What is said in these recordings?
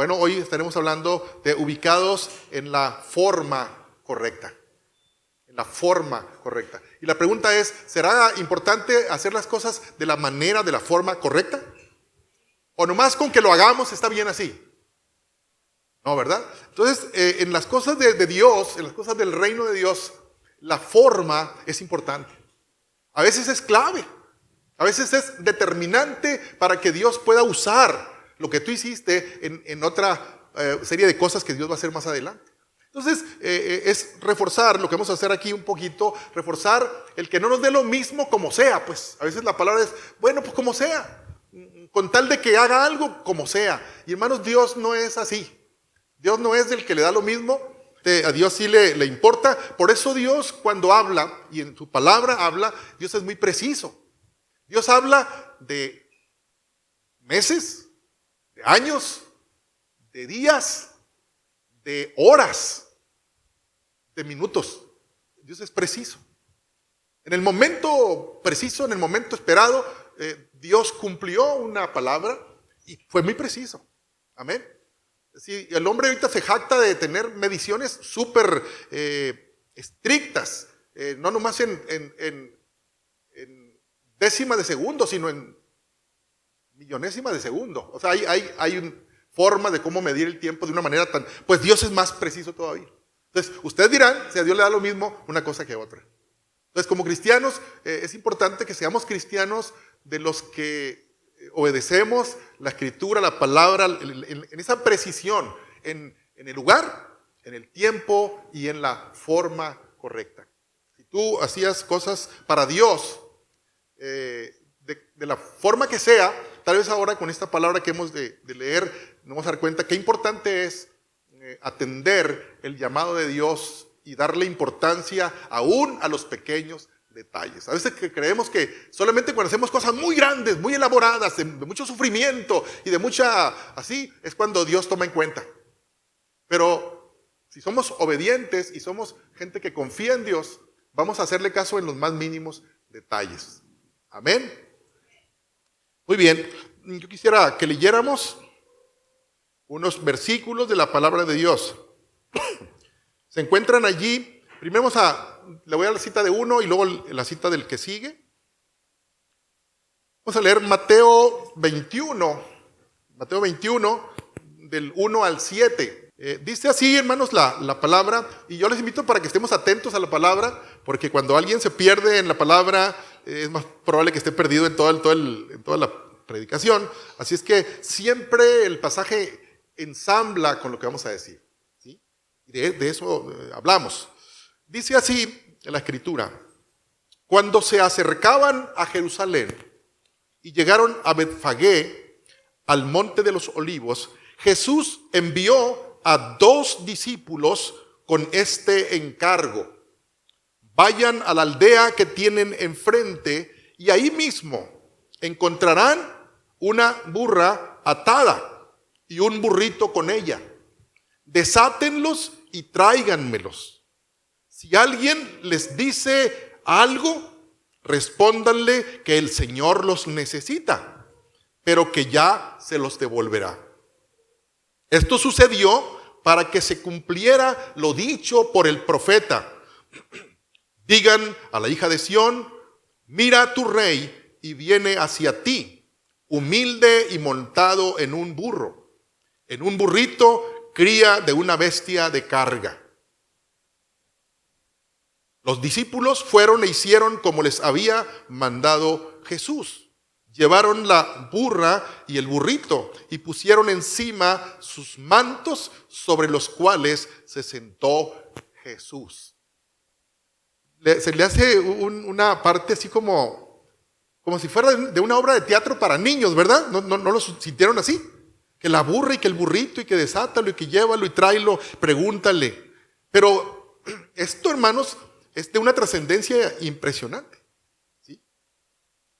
Bueno, hoy estaremos hablando de ubicados en la forma correcta. En la forma correcta. Y la pregunta es, ¿será importante hacer las cosas de la manera, de la forma correcta? ¿O nomás con que lo hagamos está bien así? No, ¿verdad? Entonces, en las cosas de Dios, en las cosas del reino de Dios, la forma es importante. A veces es clave. A veces es determinante para que Dios pueda usar lo que tú hiciste en otra serie de cosas que Dios va a hacer más adelante. Entonces, es reforzar lo que vamos a hacer aquí un poquito, reforzar el que no nos dé lo mismo como sea. Pues a veces la palabra es, bueno, pues como sea, con tal de que haga algo como sea. Y hermanos, Dios no es así. Dios no es del que le da lo mismo. A Dios sí le importa. Por eso Dios cuando habla, y en su palabra habla, Dios es muy preciso. Dios habla de meses, de años, de días, de horas, de minutos. Dios es preciso. En el momento preciso, en el momento esperado, Dios cumplió una palabra y fue muy preciso. Amén. Sí, el hombre ahorita se jacta de tener mediciones súper estrictas, no nomás en décimas de segundo, sino en millonésimas de segundo. O sea, hay una forma de cómo medir el tiempo de una manera tan... Pues Dios es más preciso todavía. Entonces, ustedes dirán, si a Dios le da lo mismo una cosa que otra. Entonces, como cristianos, es importante que seamos cristianos de los que obedecemos la escritura, la palabra, en esa precisión, en el lugar, en el tiempo y en la forma correcta. Si tú hacías cosas para Dios, de la forma que sea, tal vez ahora con esta palabra que hemos de leer, nos vamos a dar cuenta qué importante es atender el llamado de Dios y darle importancia aún a los pequeños detalles. A veces creemos que solamente cuando hacemos cosas muy grandes, muy elaboradas, de mucho sufrimiento y de mucha, así, es cuando Dios toma en cuenta. Pero si somos obedientes y somos gente que confía en Dios, vamos a hacerle caso en los más mínimos detalles. Amén. Muy bien, yo quisiera que leyéramos unos versículos de la palabra de Dios. Se encuentran allí, primero le voy a la cita de uno y luego la cita del que sigue. Vamos a leer Mateo 21, del 1 al 7. Dice así, hermanos, la palabra, y yo les invito para que estemos atentos a la palabra, porque cuando alguien se pierde en la palabra, es más probable que esté perdido en toda la predicación. Así es que siempre el pasaje ensambla con lo que vamos a decir, ¿sí? Y de eso hablamos. Dice así en la escritura: cuando se acercaban a Jerusalén y llegaron a Betfagé, al monte de los olivos, Jesús envió a 2 discípulos con este encargo: vayan a la aldea que tienen enfrente y ahí mismo encontrarán una burra atada y un burrito con ella. Desátenlos y tráiganmelos. Si alguien les dice algo, respóndanle que el Señor los necesita, pero que ya se los devolverá. Esto sucedió para que se cumpliera lo dicho por el profeta: digan a la hija de Sión, mira, tu rey y viene hacia ti, humilde y montado en un burro, en un burrito, cría de una bestia de carga. Los discípulos fueron e hicieron como les había mandado Jesús. Llevaron la burra y el burrito y pusieron encima sus mantos, sobre los cuales se sentó Jesús. Se le hace una parte así como si fuera de una obra de teatro para niños, ¿verdad? ¿No lo sintieron así? Que la burra y que el burrito y que desátalo y que llévalo y tráelo, pregúntale. Pero esto, hermanos, es de una trascendencia impresionante, ¿sí?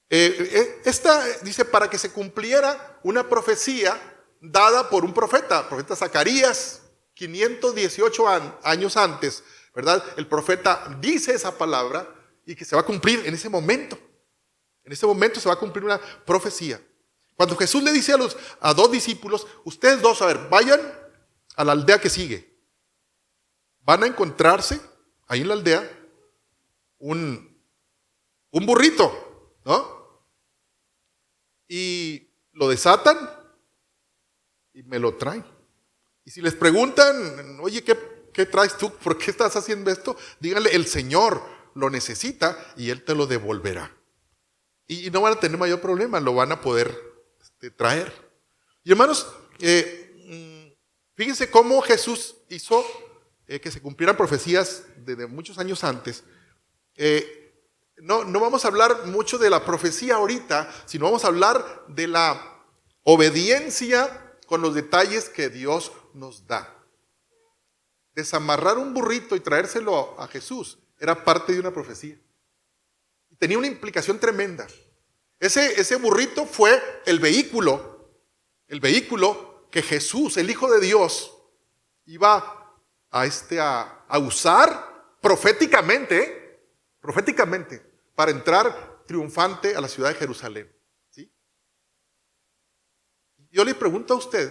Esta dice, para que se cumpliera una profecía dada por un profeta Zacarías, 518 años antes, ¿verdad? El profeta dice esa palabra y que se va a cumplir en ese momento. En ese momento se va a cumplir una profecía. Cuando Jesús le dice a dos discípulos, ustedes dos, a ver, vayan a la aldea que sigue. Van a encontrarse ahí en la aldea un burrito, ¿no? Y lo desatan y me lo traen. Y si les preguntan, oye, ¿qué traes tú? ¿Por qué estás haciendo esto? Díganle, el Señor lo necesita y Él te lo devolverá. Y no van a tener mayor problema, lo van a poder traer. Y hermanos, fíjense cómo Jesús hizo que se cumplieran profecías desde muchos años antes. No vamos a hablar mucho de la profecía ahorita, sino vamos a hablar de la obediencia con los detalles que Dios nos da. Desamarrar un burrito y traérselo a Jesús era parte de una profecía. Tenía una implicación tremenda. Ese burrito fue el vehículo que Jesús, el Hijo de Dios, iba a usar proféticamente para entrar triunfante a la ciudad de Jerusalén. ¿Sí? Yo le pregunto a usted,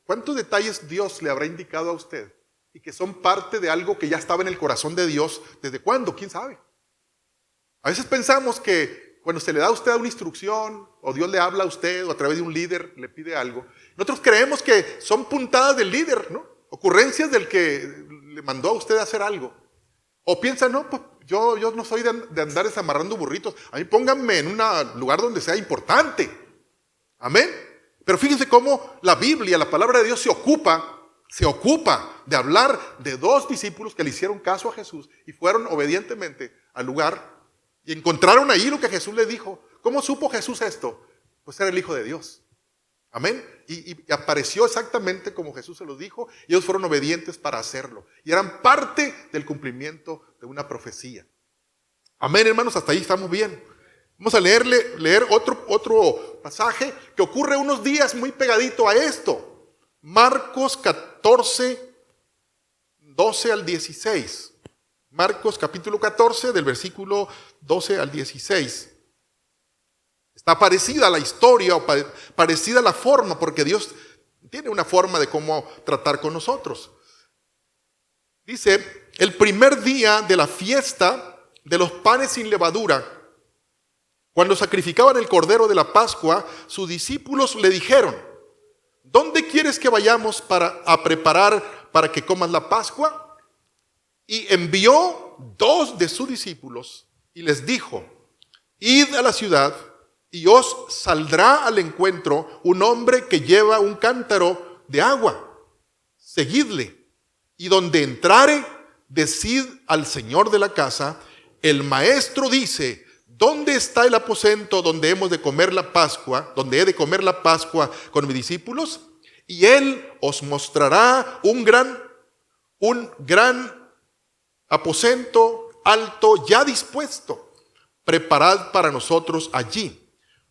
¿cuántos detalles Dios le habrá indicado a usted y que son parte de algo que ya estaba en el corazón de Dios? ¿Desde cuándo? ¿Quién sabe? A veces pensamos que cuando se le da a usted una instrucción, o Dios le habla a usted, o a través de un líder le pide algo, nosotros creemos que son puntadas del líder, ¿no? Ocurrencias del que le mandó a usted a hacer algo. O piensa, no, pues yo no soy de andar desamarrando burritos. A mí pónganme en un lugar donde sea importante. Amén. Pero fíjense cómo la Biblia, la palabra de Dios se ocupa de hablar de dos discípulos que le hicieron caso a Jesús y fueron obedientemente al lugar y encontraron ahí lo que Jesús les dijo. ¿Cómo supo Jesús esto? Pues era el Hijo de Dios. Amén. Y apareció exactamente como Jesús se los dijo, y ellos fueron obedientes para hacerlo. Y eran parte del cumplimiento de una profecía. Amén, hermanos, hasta ahí estamos bien. Vamos a leer otro pasaje que ocurre unos días muy pegadito a esto. Marcos 14, 12 al 16. Marcos capítulo 14, del versículo 12 al 16. Está parecida la historia o parecida la forma, porque Dios tiene una forma de cómo tratar con nosotros. Dice, el primer día de la fiesta de los panes sin levadura, cuando sacrificaban el cordero de la Pascua, sus discípulos le dijeron, ¿dónde quieres que vayamos a preparar para que comas la Pascua? Y envió 2 de sus discípulos y les dijo, id a la ciudad y os saldrá al encuentro un hombre que lleva un cántaro de agua. Seguidle, y donde entrare, decid al señor de la casa, el maestro dice, ¿dónde está el aposento donde hemos de comer la Pascua, donde he de comer la Pascua con mis discípulos? Y él os mostrará un gran aposento alto ya dispuesto. Preparad para nosotros allí.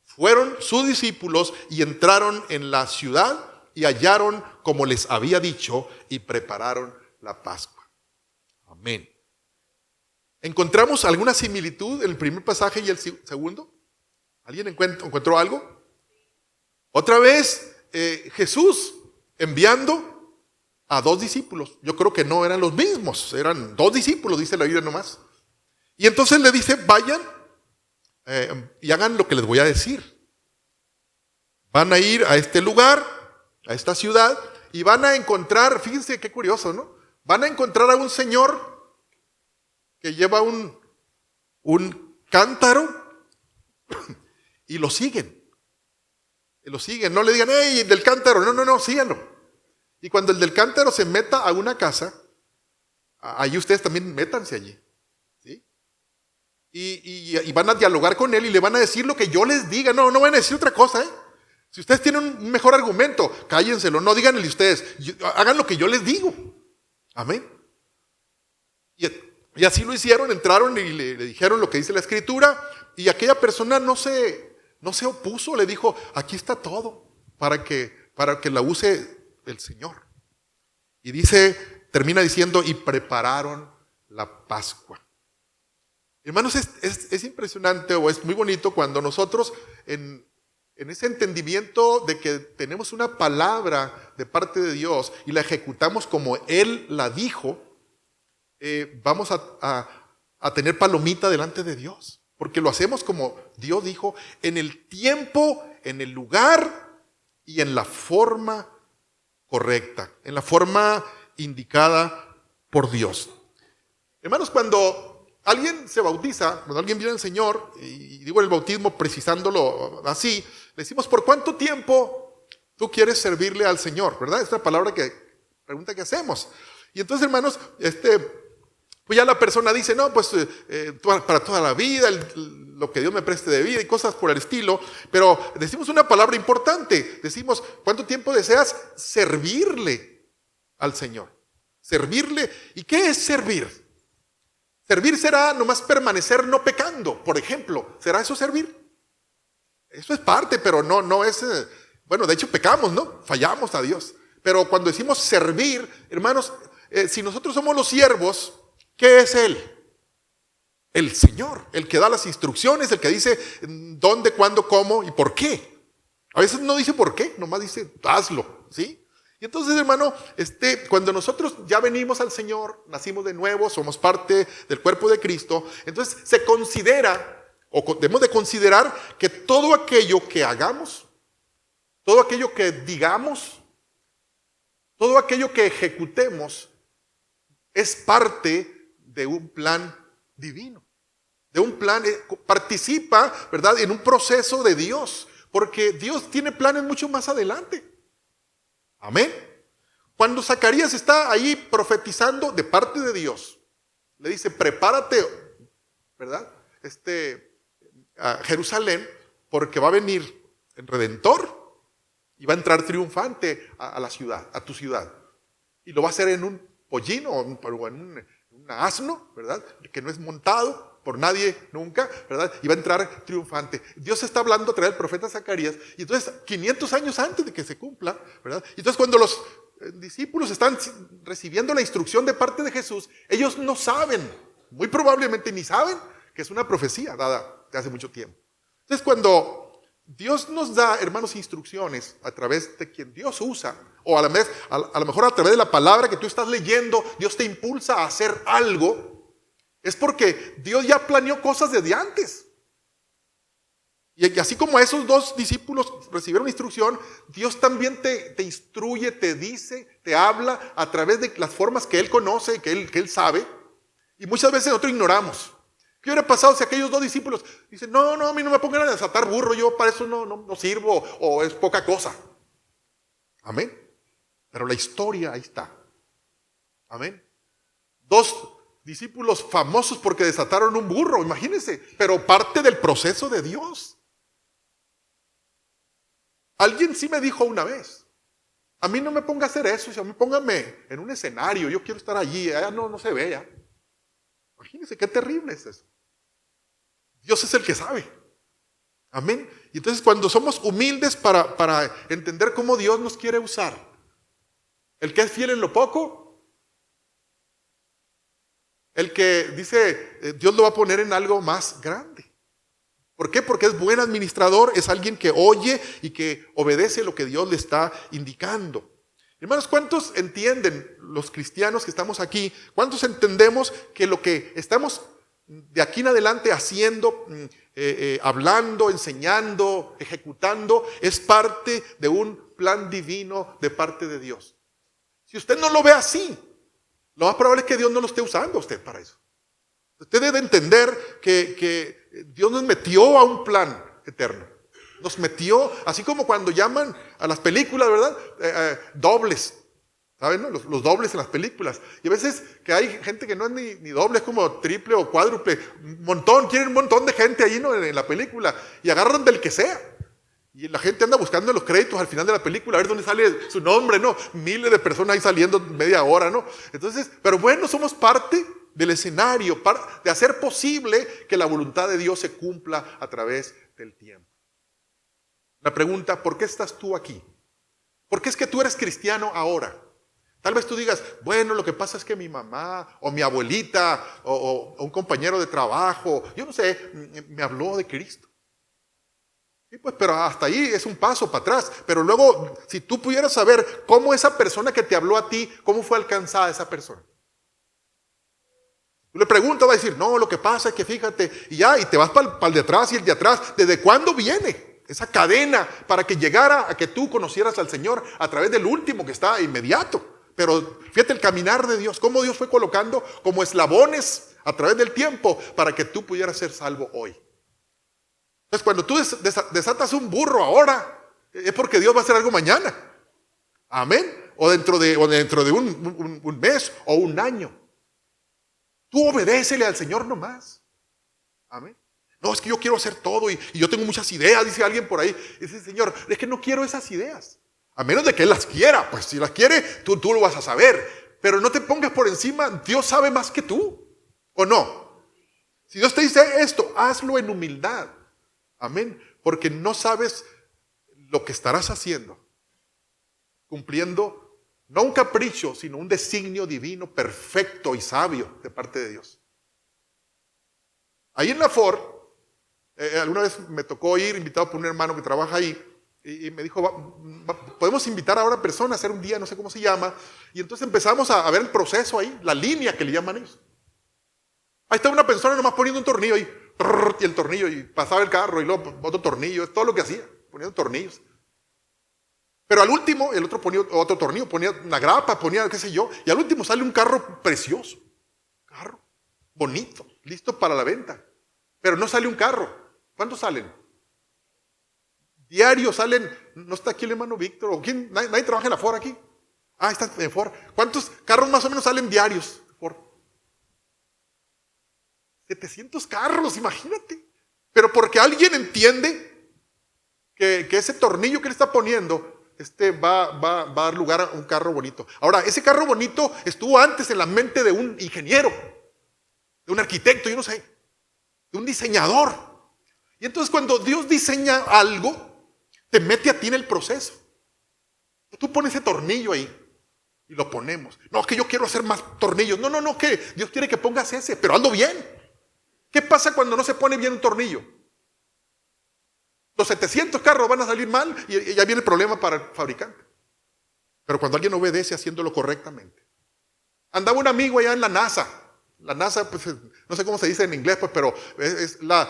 Fueron sus discípulos y entraron en la ciudad y hallaron como les había dicho y prepararon la Pascua. Amén. ¿Encontramos alguna similitud en el primer pasaje y el segundo? ¿Alguien encontró algo? Otra vez Jesús enviando a 2 discípulos. Yo creo que no eran los mismos, eran 2 discípulos, dice la Biblia nomás. Y entonces le dice, vayan y hagan lo que les voy a decir. Van a ir a este lugar, a esta ciudad, y van a encontrar, fíjense qué curioso, ¿no? Van a encontrar a un señor que lleva un cántaro y lo siguen. No le digan, hey, del cántaro, no, síganlo. Y cuando el del cántaro se meta a una casa, ahí ustedes también métanse allí. ¿Sí? Y van a dialogar con él y le van a decir lo que yo les diga. No van a decir otra cosa, ¿eh? Si ustedes tienen un mejor argumento, cállenselo, no díganle ustedes, hagan lo que yo les digo. Amén. Y así lo hicieron, entraron y le dijeron lo que dice la Escritura, y aquella persona no se opuso, le dijo, aquí está todo para que la use el Señor. Y termina diciendo, y prepararon la Pascua. Hermanos, es impresionante o es muy bonito cuando nosotros en en ese entendimiento de que tenemos una palabra de parte de Dios y la ejecutamos como Él la dijo, vamos a tener palomita delante de Dios. Porque lo hacemos como Dios dijo, en el tiempo, en el lugar y en la forma correcta, en la forma indicada por Dios. Hermanos, cuando alguien se bautiza, cuando alguien viene al Señor, y digo el bautismo precisándolo así, le decimos, ¿por cuánto tiempo tú quieres servirle al Señor? ¿Verdad? Es la pregunta que hacemos. Y entonces, hermanos, pues ya la persona dice, no, pues para toda la vida, lo que Dios me preste de vida y cosas por el estilo. Pero decimos una palabra importante. Decimos, ¿cuánto tiempo deseas servirle al Señor? Servirle. ¿Y qué es servir? Servir será nomás permanecer no pecando, por ejemplo. ¿Será eso servir? Eso es parte, pero no es... bueno, de hecho pecamos, ¿no? Fallamos a Dios. Pero cuando decimos servir, hermanos, si nosotros somos los siervos, ¿qué es Él? El Señor, el que da las instrucciones, el que dice dónde, cuándo, cómo y por qué. A veces no dice por qué, nomás dice hazlo, ¿sí? Y entonces, hermano, cuando nosotros ya venimos al Señor, nacimos de nuevo, somos parte del cuerpo de Cristo, entonces se considera, o debemos de considerar, que todo aquello que hagamos, todo aquello que digamos, todo aquello que ejecutemos, es parte de un plan divino, de un plan, participa, ¿verdad?, en un proceso de Dios, porque Dios tiene planes mucho más adelante. Amén. Cuando Zacarías está ahí profetizando de parte de Dios, le dice, prepárate, ¿verdad?, a Jerusalén, porque va a venir el Redentor y va a entrar triunfante a la ciudad, a tu ciudad, y lo va a hacer en un pollino o en un asno, ¿verdad?, que no es montado por nadie nunca, ¿verdad?, y va a entrar triunfante. Dios está hablando a través del profeta Zacarías, y entonces 500 años antes de que se cumpla, ¿verdad?, y entonces cuando los discípulos están recibiendo la instrucción de parte de Jesús, ellos no saben, muy probablemente ni saben que es una profecía dada de hace mucho tiempo. Entonces cuando Dios nos da, hermanos, instrucciones a través de quien Dios usa, o a lo mejor a través de la palabra que tú estás leyendo, Dios te impulsa a hacer algo, es porque Dios ya planeó cosas desde antes. Y así como esos dos discípulos recibieron instrucción, Dios también te instruye, te dice, te habla a través de las formas que Él conoce, que Él sabe, y muchas veces nosotros ignoramos. ¿Qué hubiera pasado si aquellos dos discípulos dicen, no, a mí no me pongan a desatar burro, yo para eso no sirvo, o es poca cosa? Amén. Pero la historia ahí está. Amén. Dos discípulos famosos porque desataron un burro, imagínense, pero parte del proceso de Dios. Alguien sí me dijo una vez, a mí no me ponga a hacer eso, a mí póngame en un escenario, yo quiero estar allí, allá no se ve ya. Imagínense qué terrible es eso. Dios es el que sabe. Amén. Y entonces cuando somos humildes para entender cómo Dios nos quiere usar, el que es fiel en lo poco, el que dice Dios lo va a poner en algo más grande. ¿Por qué? Porque es buen administrador, es alguien que oye y que obedece lo que Dios le está indicando. Hermanos, ¿cuántos entienden, los cristianos que estamos aquí, cuántos entendemos que lo que estamos de aquí en adelante haciendo, hablando, enseñando, ejecutando, es parte de un plan divino de parte de Dios? Si usted no lo ve así, lo más probable es que Dios no lo esté usando a usted para eso. Usted debe entender que Dios nos metió a un plan eterno. Nos metió, así como cuando llaman a las películas, ¿verdad? Dobles, ¿saben? ¿No? Los dobles en las películas. Y a veces que hay gente que no es ni doble, es como triple o cuádruple. Quieren un montón de gente ahí, ¿no?, en la película. Y agarran del que sea. Y la gente anda buscando los créditos al final de la película, a ver dónde sale su nombre, ¿no? Miles de personas ahí saliendo media hora, ¿no? Entonces, pero bueno, somos parte del escenario, de hacer posible que la voluntad de Dios se cumpla a través del tiempo. La pregunta, ¿por qué estás tú aquí? ¿Por qué es que tú eres cristiano ahora? Tal vez tú digas, bueno, lo que pasa es que mi mamá o mi abuelita o un compañero de trabajo, yo no sé, me habló de Cristo. Y pues, pero hasta ahí es un paso para atrás. Pero luego, si tú pudieras saber cómo esa persona que te habló a ti, cómo fue alcanzada esa persona. Tú le preguntas, va a decir, no, lo que pasa es que fíjate, y te vas para el de atrás y el de atrás. ¿Desde cuándo viene esa cadena para que llegara a que tú conocieras al Señor a través del último que está inmediato? Pero fíjate el caminar de Dios, cómo Dios fue colocando como eslabones a través del tiempo para que tú pudieras ser salvo hoy. Entonces, cuando tú desatas un burro ahora, es porque Dios va a hacer algo mañana. Amén. O dentro de un mes o un año. Tú obedécele al Señor nomás. Amén. No, es que yo quiero hacer todo y yo tengo muchas ideas, dice alguien por ahí. Dice, Señor, es que no quiero esas ideas. A menos de que Él las quiera. Pues si las quiere, tú lo vas a saber. Pero no te pongas por encima. Dios sabe más que tú. ¿O no? Si Dios te dice esto, hazlo en humildad. Amén. Porque no sabes lo que estarás haciendo. Cumpliendo no un capricho, sino un designio divino perfecto y sabio de parte de Dios. Ahí en la Ford, alguna vez me tocó ir invitado por un hermano que trabaja ahí y me dijo, podemos invitar ahora personas a hacer un día, no sé cómo se llama. Y entonces empezamos a ver el proceso ahí, la línea que le llaman ellos. Ahí está una persona nomás poniendo un tornillo ahí. Y el tornillo, y pasaba el carro, y luego otro tornillo, es todo lo que hacía, poniendo tornillos. Pero al último, el otro ponía otro tornillo, ponía una grapa, ponía qué sé yo, y al último sale un carro precioso, carro bonito, listo para la venta. Pero no sale un carro. ¿Cuántos salen? Diario salen, no está aquí el hermano Víctor, o quién, nadie trabaja en la Ford aquí. Ah, está en Ford. ¿Cuántos carros más o menos salen diarios? 700 carros, imagínate. Pero porque alguien entiende que ese tornillo que le está poniendo va a dar lugar a un carro bonito. Ahora, ese carro bonito estuvo antes en la mente de un ingeniero, de un arquitecto, yo no sé, de un diseñador. Y entonces cuando Dios diseña algo, te mete a ti en el proceso. Tú pones ese tornillo ahí y lo ponemos. No, que yo quiero hacer más tornillos. No, que Dios quiere que pongas ese, pero hazlo bien. ¿Qué pasa cuando no se pone bien un tornillo? Los 700 carros van a salir mal y ya viene el problema para el fabricante. Pero cuando alguien obedece haciéndolo correctamente. Andaba un amigo allá en la NASA. La NASA, pues, no sé cómo se dice en inglés, pues, pero es la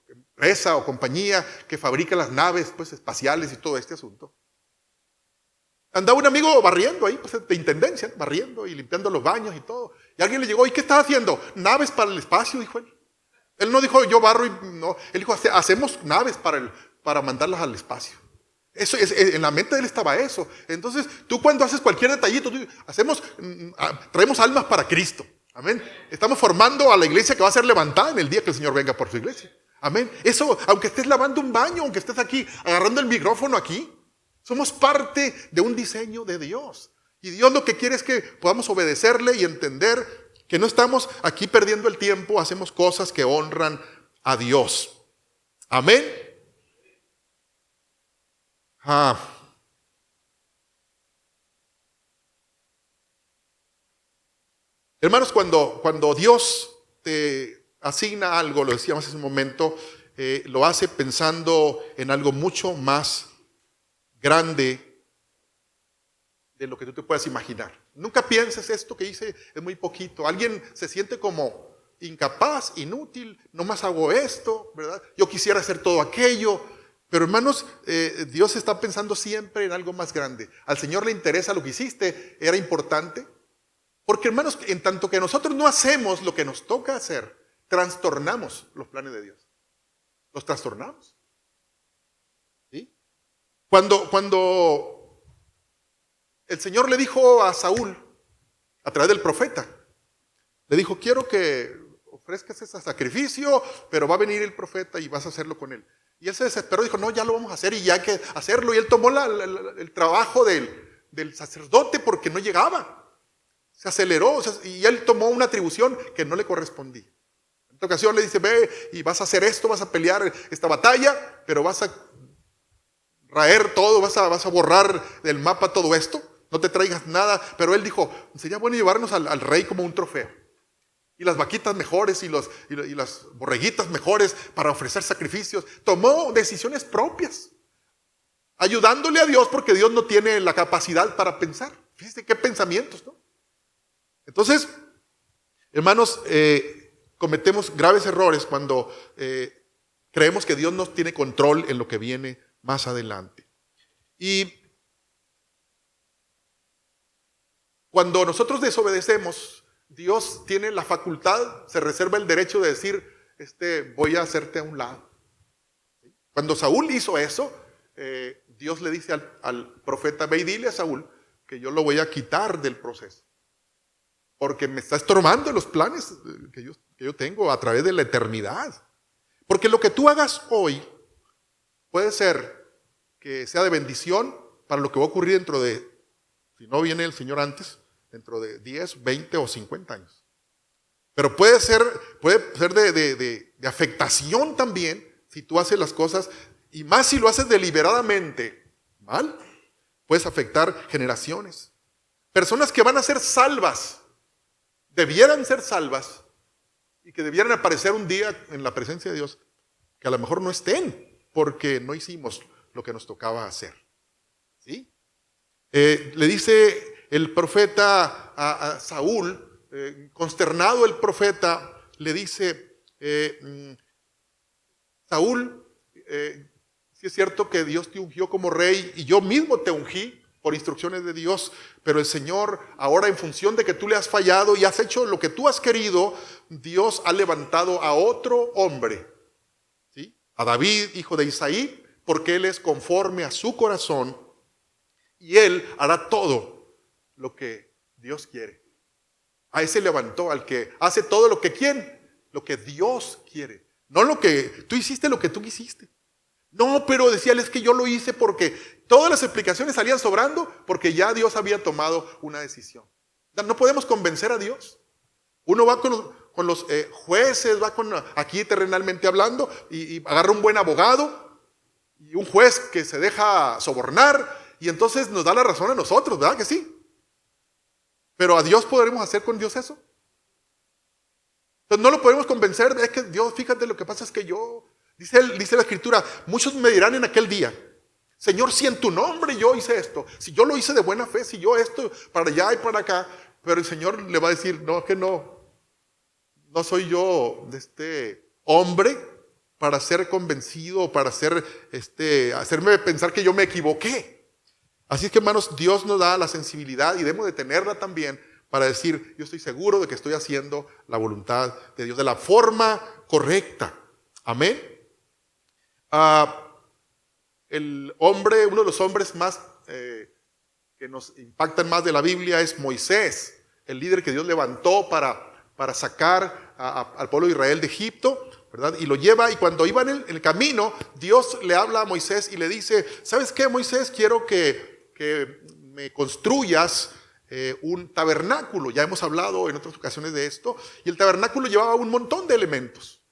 empresa o compañía que fabrica las naves, pues, espaciales y todo este asunto. Andaba un amigo barriendo ahí, pues, de intendencia, barriendo y limpiando los baños y todo. Y alguien le llegó, ¿y qué estás haciendo? Naves para el espacio, dijo él. Él no dijo, yo barro y no. Él dijo, hacemos naves para mandarlas al espacio. Eso en la mente de él estaba eso. Entonces, tú cuando haces cualquier detallito, traemos almas para Cristo. Amén. Estamos formando a la iglesia que va a ser levantada en el día que el Señor venga por su iglesia. Amén. Eso, aunque estés lavando un baño, aunque estés aquí agarrando el micrófono aquí, somos parte de un diseño de Dios. Y Dios lo que quiere es que podamos obedecerle y entender que no estamos aquí perdiendo el tiempo, hacemos cosas que honran a Dios. Amén. Hermanos, cuando Dios te asigna algo, lo decíamos hace un momento, lo hace pensando en algo mucho más grande de lo que tú te puedas imaginar. Nunca pienses esto que hice es muy poquito. Alguien se siente como incapaz, inútil, nomás hago esto, ¿verdad? Yo quisiera hacer todo aquello. Pero hermanos, Dios está pensando siempre en algo más grande. Al Señor le interesa lo que hiciste, era importante. Porque hermanos, en tanto que nosotros no hacemos lo que nos toca hacer, trastornamos los planes de Dios. Los trastornamos. ¿Sí? Cuando el Señor le dijo a Saúl, a través del profeta, le dijo, quiero que ofrezcas ese sacrificio, pero va a venir el profeta y vas a hacerlo con él. Y él se desesperó y dijo, no, ya lo vamos a hacer y ya hay que hacerlo. Y él tomó el trabajo del sacerdote porque no llegaba. Se aceleró y él tomó una atribución que no le correspondía. En esta ocasión le dice, ve y vas a hacer esto, vas a pelear esta batalla, pero vas a raer todo, vas a borrar del mapa todo esto. No te traigas nada. Pero él dijo, sería bueno llevarnos al rey como un trofeo. y las vaquitas mejores y las borreguitas mejores para ofrecer sacrificios. Tomó decisiones propias, ayudándole a Dios porque Dios no tiene la capacidad para pensar. Fíjense qué pensamientos, ¿no? Entonces, hermanos, cometemos graves errores cuando creemos que Dios no tiene control en lo que viene más adelante. Y cuando nosotros desobedecemos, Dios tiene la facultad, se reserva el derecho de decir, voy a hacerte a un lado. Cuando Saúl hizo eso, Dios le dice al profeta, ve y dile a Saúl que yo lo voy a quitar del proceso, porque me está estorbando los planes que yo tengo a través de la eternidad. Porque lo que tú hagas hoy puede ser que sea de bendición para lo que va a ocurrir dentro de, si no viene el Señor antes, dentro de 10, 20 o 50 años. Pero puede ser de afectación también si tú haces las cosas, y más si lo haces deliberadamente mal, puedes afectar generaciones. Personas que van a ser salvas, debieran ser salvas, y que debieran aparecer un día en la presencia de Dios, que a lo mejor no estén, porque no hicimos lo que nos tocaba hacer. ¿Sí? Le dice el profeta a Saúl, consternado el profeta, le dice, Saúl, sí es cierto que Dios te ungió como rey y yo mismo te ungí por instrucciones de Dios, pero el Señor, ahora en función de que tú le has fallado y has hecho lo que tú has querido, Dios ha levantado a otro hombre, ¿sí? A David, hijo de Isaí, porque él es conforme a su corazón y él hará todo lo que Dios quiere. A ese levantó, al que hace todo lo que ¿quién? Lo que Dios quiere. No lo que tú hiciste, lo que tú quisiste. No, pero decía él, es que yo lo hice porque todas las explicaciones salían sobrando porque ya Dios había tomado una decisión. No podemos convencer a Dios. Uno va con los jueces, va aquí terrenalmente hablando y agarra un buen abogado y un juez que se deja sobornar y entonces nos da la razón a nosotros, ¿verdad que sí? Pero ¿a Dios podremos hacer con Dios eso? Entonces no lo podemos convencer, es que Dios, fíjate, lo que pasa es que yo, dice la Escritura, muchos me dirán en aquel día, Señor, si en tu nombre yo hice esto, si yo lo hice de buena fe, si yo esto para allá y para acá, pero el Señor le va a decir, no, que no soy yo hombre para ser convencido, para hacerme pensar que yo me equivoqué. Así es que, hermanos, Dios nos da la sensibilidad y debemos de tenerla también para decir, yo estoy seguro de que estoy haciendo la voluntad de Dios de la forma correcta. Amén. Uno de los hombres más que nos impactan más de la Biblia es Moisés, el líder que Dios levantó para sacar al pueblo de Israel de Egipto, ¿verdad? Y lo lleva, y cuando iba en el camino, Dios le habla a Moisés y le dice, ¿sabes qué, Moisés? Quiero que me construyas un tabernáculo. Ya hemos hablado en otras ocasiones de esto, y el tabernáculo llevaba un montón de elementos.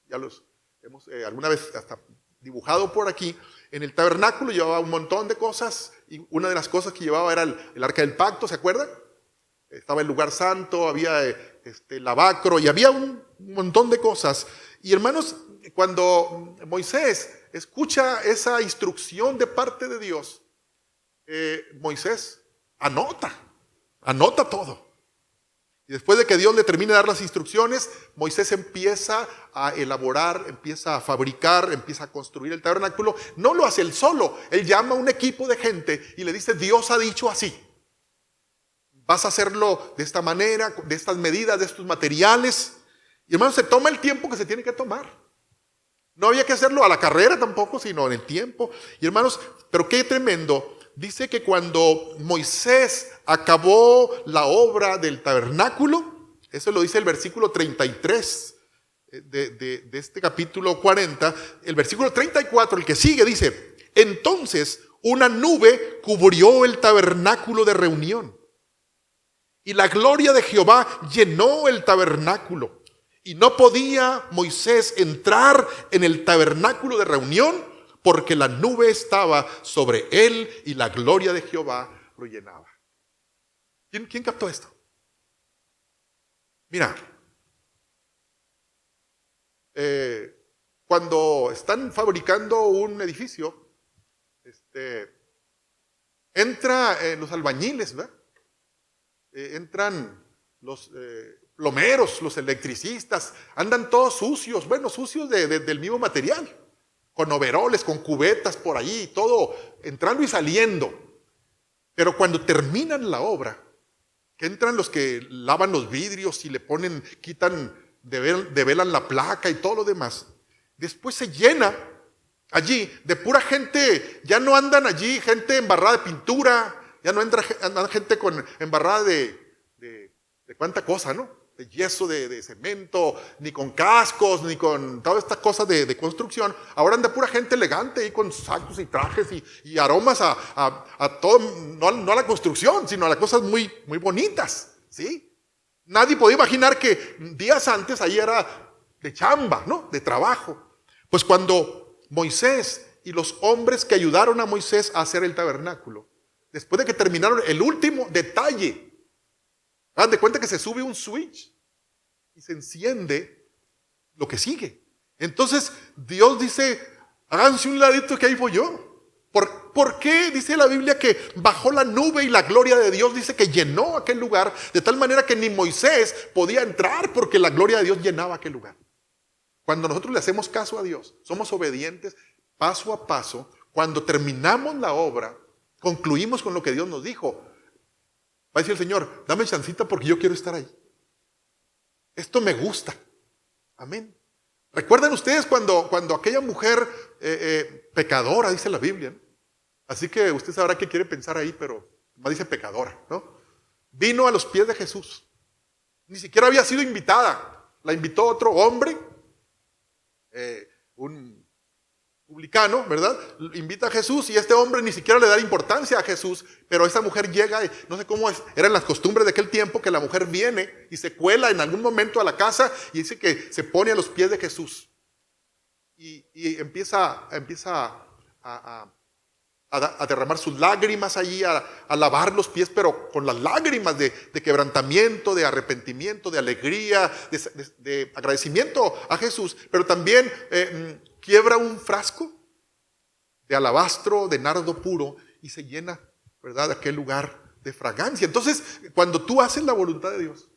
Ya los hemos alguna vez hasta dibujado por aquí. En el tabernáculo llevaba un montón de cosas, y una de las cosas que llevaba era el arca del pacto, ¿se acuerdan? Estaba el lugar santo, había el lavacro, y había un montón de cosas. Y hermanos, cuando Moisés escucha esa instrucción de parte de Dios, Moisés anota todo. Y después de que Dios le termine de dar las instrucciones, Moisés empieza a elaborar, empieza a fabricar, empieza a construir el tabernáculo. No lo hace él solo, él llama a un equipo de gente y le dice, Dios ha dicho así. Vas a hacerlo de esta manera, de estas medidas, de estos materiales. Y hermanos, se toma el tiempo que se tiene que tomar. No había que hacerlo a la carrera tampoco, sino en el tiempo. Y hermanos, pero qué tremendo. Dice que cuando Moisés acabó la obra del tabernáculo, eso lo dice el versículo 33 de este capítulo 40, el versículo 34, el que sigue, dice, entonces una nube cubrió el tabernáculo de reunión y la gloria de Jehová llenó el tabernáculo y no podía Moisés entrar en el tabernáculo de reunión porque la nube estaba sobre él y la gloria de Jehová lo llenaba. ¿Quién captó esto? Mira, Cuando están fabricando un edificio, entra los albañiles, ¿verdad? Entran los plomeros, los electricistas, andan todos sucios, bueno, sucios del mismo material, con overoles, con cubetas por allí, todo entrando y saliendo. Pero cuando terminan la obra, que entran los que lavan los vidrios y le ponen, quitan, develan la placa y todo lo demás, después se llena allí de pura gente. Ya no andan allí gente embarrada de pintura, ya no andan gente embarrada de cuánta cosa, ¿no? De yeso, de cemento, ni con cascos, ni con todas estas cosas de construcción. Ahora anda pura gente elegante y con sacos y trajes y aromas a todo, no a la construcción, sino a las cosas muy, muy bonitas, ¿sí? Nadie podía imaginar que días antes ahí era de chamba, ¿no? De trabajo. Pues cuando Moisés y los hombres que ayudaron a Moisés a hacer el tabernáculo, después de que terminaron el último detalle, hagan de cuenta que se sube un switch y se enciende lo que sigue. Entonces Dios dice, háganse un ladito que ahí voy yo. ¿Por qué dice la Biblia que bajó la nube y la gloria de Dios dice que llenó aquel lugar de tal manera que ni Moisés podía entrar porque la gloria de Dios llenaba aquel lugar? Cuando nosotros le hacemos caso a Dios, somos obedientes paso a paso, cuando terminamos la obra, concluimos con lo que Dios nos dijo, va a decir el Señor, dame chancita porque yo quiero estar ahí. Esto me gusta. Amén. ¿Recuerdan ustedes cuando aquella mujer pecadora, dice la Biblia, ¿no? Así que usted sabrá qué quiere pensar ahí, pero más dice pecadora, ¿no? Vino a los pies de Jesús. Ni siquiera había sido invitada. La invitó otro hombre, un publicano, ¿verdad? Invita a Jesús y este hombre ni siquiera le da importancia a Jesús, pero esa mujer llega, no sé cómo eran las costumbres de aquel tiempo, que la mujer viene y se cuela en algún momento a la casa y dice que se pone a los pies de Jesús y empieza a derramar sus lágrimas allí, a lavar los pies, pero con las lágrimas de quebrantamiento, de arrepentimiento, de alegría, de agradecimiento a Jesús, pero también quiebra un frasco de alabastro, de nardo puro, y se llena, ¿verdad?, aquel lugar de fragancia. Entonces, cuando tú haces la voluntad de Dios,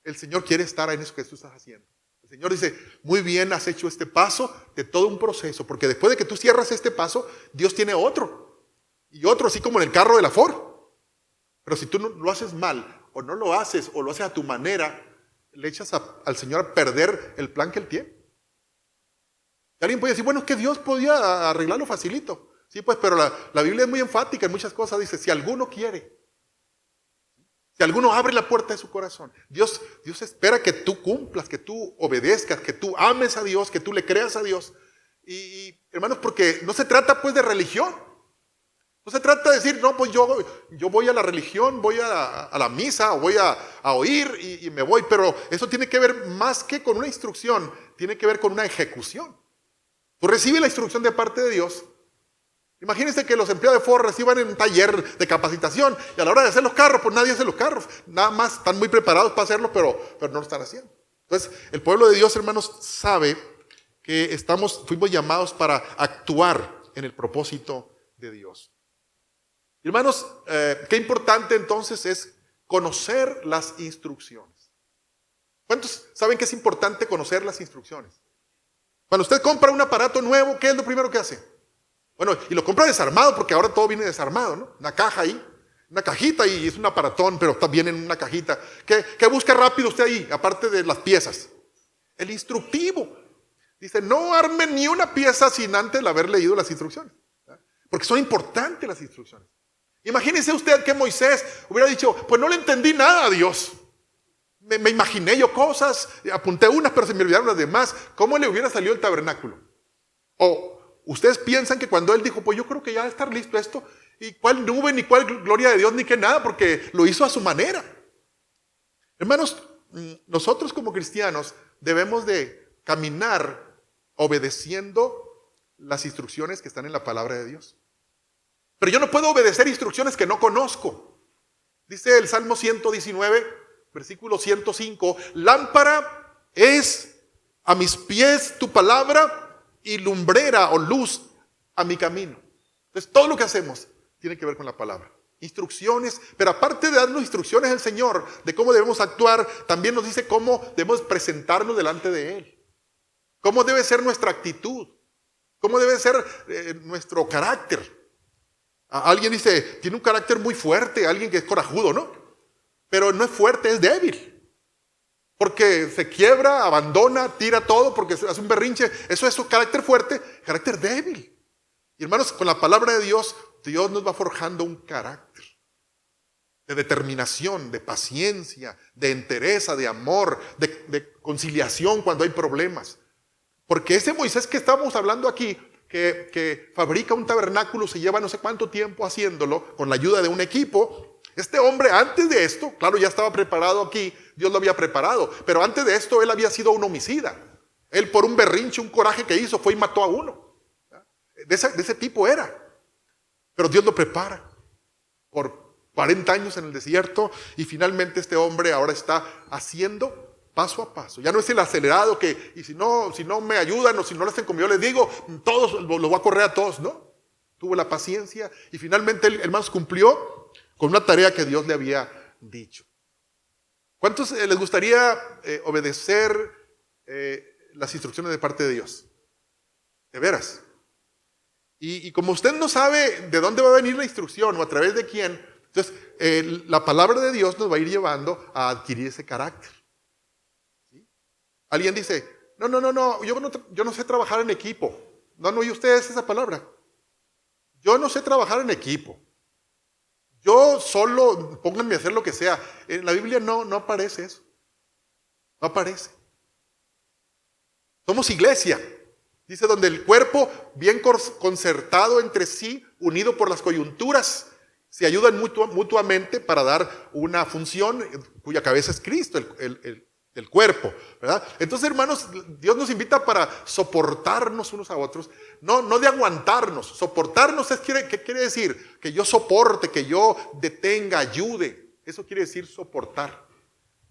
el Señor quiere estar en eso que tú estás haciendo. El Señor dice, muy bien, has hecho este paso de todo un proceso, porque después de que tú cierras este paso, Dios tiene otro, y otro, así como en el carro de la Ford. Pero si tú no lo haces mal, o no lo haces, o lo haces a tu manera, le echas al Señor a perder el plan que Él tiene. Y alguien puede decir, bueno, es que Dios podía arreglarlo facilito. Sí, pues, pero la Biblia es muy enfática en muchas cosas. Dice, si alguno quiere, si alguno abre la puerta de su corazón, Dios espera que tú cumplas, que tú obedezcas, que tú ames a Dios, que tú le creas a Dios. Y hermanos, porque no se trata pues de religión. No se trata de decir, no, pues yo voy a la religión, voy a la misa, o voy a oír y me voy. Pero eso tiene que ver más que con una instrucción, tiene que ver con una ejecución. Tú recibes la instrucción de parte de Dios. Imagínense que los empleados de Ford reciban en un taller de capacitación y a la hora de hacer los carros, pues nadie hace los carros. Nada más están muy preparados para hacerlo, pero no lo están haciendo. Entonces, el pueblo de Dios, hermanos, sabe que fuimos llamados para actuar en el propósito de Dios. Hermanos, qué importante entonces es conocer las instrucciones. ¿Cuántos saben que es importante conocer las instrucciones? Cuando usted compra un aparato nuevo, ¿qué es lo primero que hace? Bueno, y lo compra desarmado, porque ahora todo viene desarmado, ¿no? Una caja ahí, una cajita, y es un aparatón, pero está bien en una cajita. ¿Qué busca rápido usted ahí, aparte de las piezas? El instructivo. Dice, no arme ni una pieza sin antes haber leído las instrucciones, ¿verdad? Porque son importantes las instrucciones. Imagínese usted que Moisés hubiera dicho, pues no le entendí nada a Dios. Me imaginé yo cosas, apunté unas, pero se me olvidaron las demás. ¿Cómo le hubiera salido el tabernáculo? O ustedes piensan que cuando él dijo, pues yo creo que ya va a estar listo esto, y cuál nube, ni cuál gloria de Dios, ni qué nada, porque lo hizo a su manera. Hermanos, nosotros como cristianos debemos de caminar obedeciendo las instrucciones que están en la palabra de Dios. Pero yo no puedo obedecer instrucciones que no conozco. Dice el Salmo 119, versículo 105, lámpara es A mis pies tu palabra y lumbrera o luz a mi camino. Entonces todo lo que hacemos tiene que ver con la palabra. Instrucciones, pero aparte de darnos instrucciones el Señor de cómo debemos actuar, también nos dice cómo debemos presentarnos delante de Él. Cómo debe ser nuestra actitud. Cómo debe ser nuestro carácter. Alguien dice, tiene un carácter muy fuerte, alguien que es corajudo, ¿no? Pero no es fuerte, es débil. Porque se quiebra, abandona, tira todo porque hace un berrinche. Eso es su carácter fuerte, carácter débil. Y hermanos, con la palabra de Dios, Dios nos va forjando un carácter de determinación, de paciencia, de entereza, de amor, de conciliación cuando hay problemas. Porque ese Moisés que estamos hablando aquí, que fabrica un tabernáculo, se lleva no sé cuánto tiempo haciéndolo, con la ayuda de un equipo. Este hombre antes de esto, claro, ya estaba preparado aquí, Dios lo había preparado, pero antes de esto él había sido un homicida. Él por un berrinche, un coraje que hizo, fue y mató a uno. De ese tipo era. Pero Dios lo prepara por 40 años en el desierto y finalmente este hombre ahora está haciendo paso a paso. Ya no es el acelerado que, y si no me ayudan o si no lo hacen como yo les digo, todos los voy a correr a todos, ¿no? Tuvo la paciencia y finalmente él, hermanos, cumplió con una tarea que Dios le había dicho. ¿Cuántos les gustaría obedecer las instrucciones de parte de Dios? De veras. Y como usted no sabe de dónde va a venir la instrucción o a través de quién, entonces la palabra de Dios nos va a ir llevando a adquirir ese carácter. ¿Sí? Alguien dice, no, yo no sé trabajar en equipo. No oye ustedes esa palabra. Yo no sé trabajar en equipo. Yo solo, pónganme a hacer lo que sea. En la Biblia no aparece eso. No aparece. Somos iglesia. Dice, donde el cuerpo, bien concertado entre sí, unido por las coyunturas, se ayudan mutuamente para dar una función cuya cabeza es Cristo, el cuerpo, ¿verdad? Entonces, hermanos, Dios nos invita para soportarnos unos a otros, no de aguantarnos. Soportarnos ¿qué quiere decir? Que yo soporte, que yo detenga, ayude. Eso quiere decir soportar.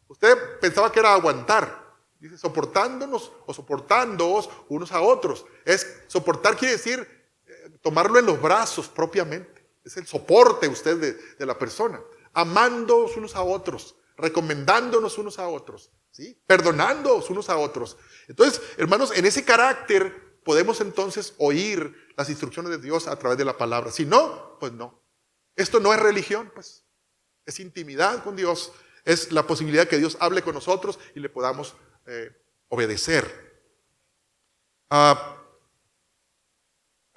Usted pensaba que era aguantar. Dice soportándonos o soportándoos unos a otros. Soportar quiere decir tomarlo en los brazos propiamente. Es el soporte usted de la persona. Amándonos unos a otros, recomendándonos unos a otros, ¿sí? Perdonándonos unos a otros. Entonces, hermanos, en ese carácter podemos entonces oír las instrucciones de Dios a través de la palabra. Si no, pues no. Esto no es religión, pues. Es intimidad con Dios. Es la posibilidad que Dios hable con nosotros y le podamos obedecer. Ahí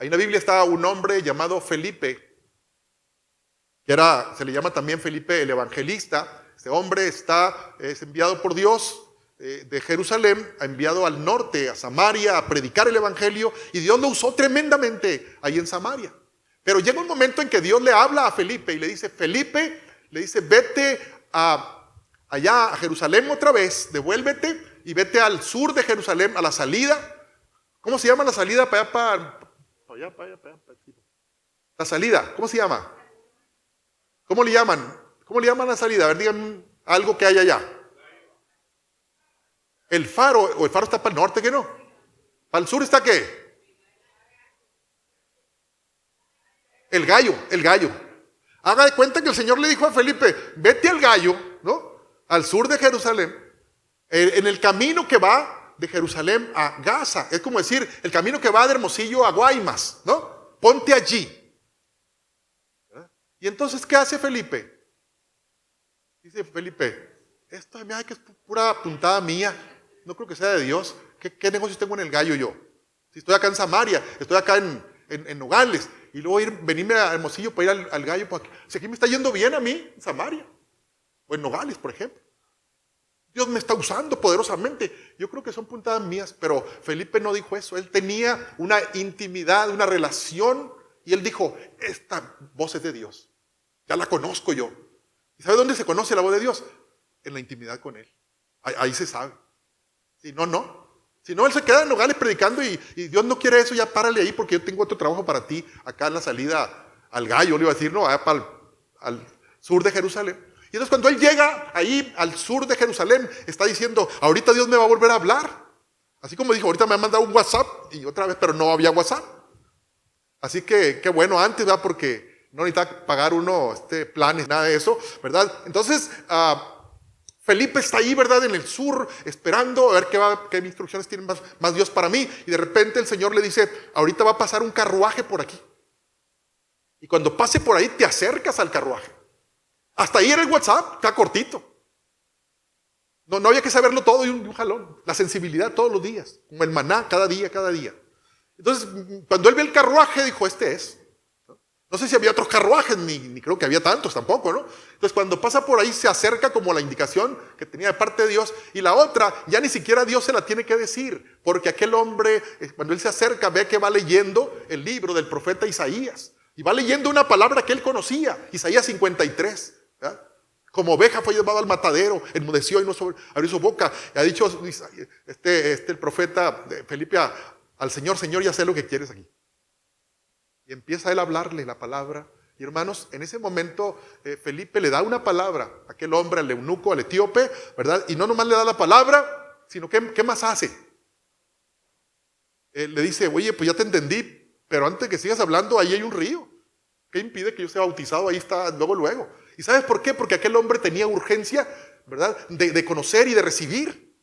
en la Biblia está un hombre llamado Felipe, que se le llama también Felipe el evangelista. Este hombre es enviado por Dios de Jerusalén, enviado al norte, a Samaria, a predicar el evangelio, y Dios lo usó tremendamente ahí en Samaria. Pero llega un momento en que Dios le habla a Felipe y le dice, vete allá a Jerusalén otra vez, devuélvete y vete al sur de Jerusalén, a la salida. ¿Cómo se llama la salida para allá? La salida, ¿cómo se llama? ¿Cómo le llaman? ¿Cómo le llaman la salida? A ver, digan algo que hay allá. El faro, o el faro está para el norte, ¿qué no? ¿Para el sur está qué? El gallo. Haga de cuenta que el Señor le dijo a Felipe, vete al gallo, ¿no? Al sur de Jerusalén, en el camino que va de Jerusalén a Gaza. Es como decir, el camino que va de Hermosillo a Guaymas, ¿no? Ponte allí. ¿Verdad? Y entonces, ¿qué hace Felipe? Dice Felipe, esto mira, que es pura puntada mía, no creo que sea de Dios. ¿Qué negocios tengo en el gallo yo? Si estoy acá en Samaria, estoy acá en Nogales, y luego venirme a Hermosillo para ir al gallo. Si aquí me está yendo bien a mí, en Samaria, o en Nogales, por ejemplo. Dios me está usando poderosamente. Yo creo que son puntadas mías, pero Felipe no dijo eso. Él tenía una intimidad, una relación, y él dijo, esta voz es de Dios. Ya la conozco yo. ¿Y sabe dónde se conoce la voz de Dios? En la intimidad con Él. Ahí se sabe. Si no, no. Si no, Él se queda en Nogales predicando y Dios no quiere eso, ya párale ahí porque yo tengo otro trabajo para ti. Acá en la salida al gallo, le iba a decir, no, allá para al sur de Jerusalén. Y entonces cuando él llega ahí al sur de Jerusalén, está diciendo, ahorita Dios me va a volver a hablar. Así como dijo, ahorita me han mandado un WhatsApp y otra vez, pero no había WhatsApp. Así que qué bueno antes, ¿verdad? Porque no necesita pagar uno planes, nada de eso, ¿verdad? Entonces, Felipe está ahí, ¿verdad? En el sur, esperando a ver qué instrucciones tiene más Dios para mí. Y de repente el Señor le dice, ahorita va a pasar un carruaje por aquí. Y cuando pase por ahí, te acercas al carruaje. Hasta ahí era el WhatsApp, está cortito. No había que saberlo todo de un jalón. La sensibilidad todos los días, como el maná, cada día. Entonces, cuando él ve el carruaje, dijo, este es. No sé si había otros carruajes, ni creo que había tantos tampoco, ¿no? Entonces, cuando pasa por ahí, se acerca como la indicación que tenía de parte de Dios. Y la otra, ya ni siquiera Dios se la tiene que decir, porque aquel hombre, cuando él se acerca, ve que va leyendo el libro del profeta Isaías. Y va leyendo una palabra que él conocía, Isaías 53, ¿verdad? Como oveja fue llevado al matadero, enmudeció y no abrió su boca. Y ha dicho el profeta Felipe al Señor, Señor, ya sé lo que quieres aquí. Y empieza él a hablarle la palabra. Y hermanos, en ese momento Felipe le da una palabra a aquel hombre, al eunuco, al etíope, ¿verdad? Y no nomás le da la palabra, sino ¿qué más hace? Le dice, oye, pues ya te entendí, pero antes que sigas hablando, ahí hay un río. ¿Qué impide que yo sea bautizado? Ahí está, luego. ¿Y sabes por qué? Porque aquel hombre tenía urgencia, ¿verdad? De conocer y de recibir.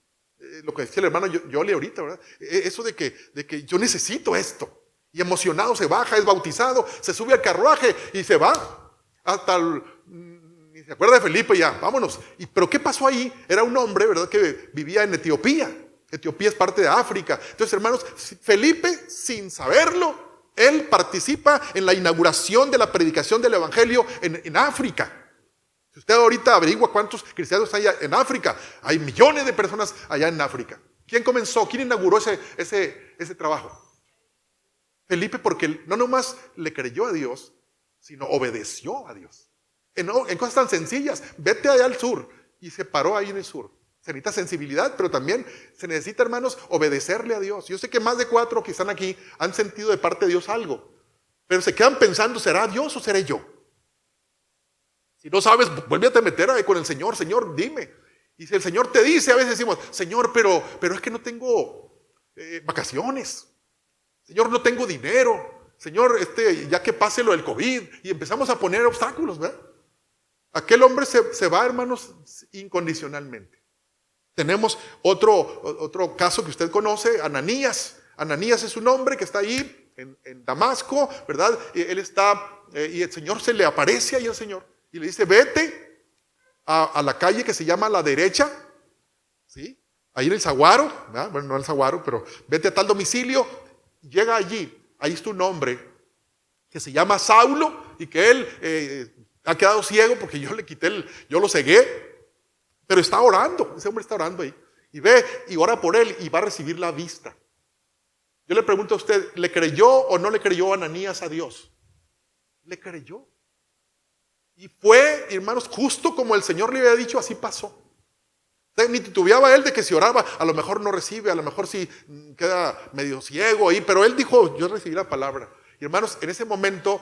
Lo que decía el hermano Yoli ahorita, ¿verdad? Eso de que yo necesito esto. Y emocionado se baja, es bautizado, se sube al carruaje y se va. Ni se acuerda de Felipe ya, vámonos. Pero ¿qué pasó ahí? Era un hombre, ¿verdad? Que vivía en Etiopía. Etiopía es parte de África. Entonces, hermanos, Felipe, sin saberlo, él participa en la inauguración de la predicación del evangelio en África. Si usted ahorita averigua cuántos cristianos hay en África, hay millones de personas allá en África. ¿Quién comenzó? ¿Quién inauguró ese trabajo? Felipe, porque no nomás le creyó a Dios, sino obedeció a Dios. En cosas tan sencillas, vete allá al sur, y se paró ahí en el sur. Se necesita sensibilidad, pero también se necesita, hermanos, obedecerle a Dios. Yo sé que más de 4 que están aquí han sentido de parte de Dios algo, pero se quedan pensando, ¿será Dios o seré yo? Si no sabes, vuélvete a meter ahí con el Señor. Señor, dime. Y si el Señor te dice, a veces decimos, Señor, pero es que no tengo vacaciones. Señor, no tengo dinero. Señor, ya que pase lo del COVID. Y empezamos a poner obstáculos, ¿verdad? Aquel hombre se va, hermanos, incondicionalmente. Tenemos otro caso que usted conoce, Ananías. Ananías es un hombre que está ahí en Damasco, ¿verdad? Él está, y el Señor se le aparece ahí al Señor. Y le dice, vete a la calle que se llama La Derecha, ¿sí? Ahí en el Zaguaro, ¿verdad? Bueno, no en el Zaguaro, pero vete a tal domicilio. Llega allí, ahí está un hombre que se llama Saulo y que él ha quedado ciego porque yo le quité yo lo cegué, pero está orando, ese hombre está orando ahí. Y ve y ora por él y va a recibir la vista. Yo le pregunto a usted, ¿le creyó o no le creyó Ananías a Dios? Le creyó. Y fue, hermanos, justo como el Señor le había dicho, así pasó. Ni titubeaba él de que si oraba, a lo mejor no recibe, a lo mejor sí queda medio ciego ahí, pero él dijo, yo recibí la palabra. Y hermanos, en ese momento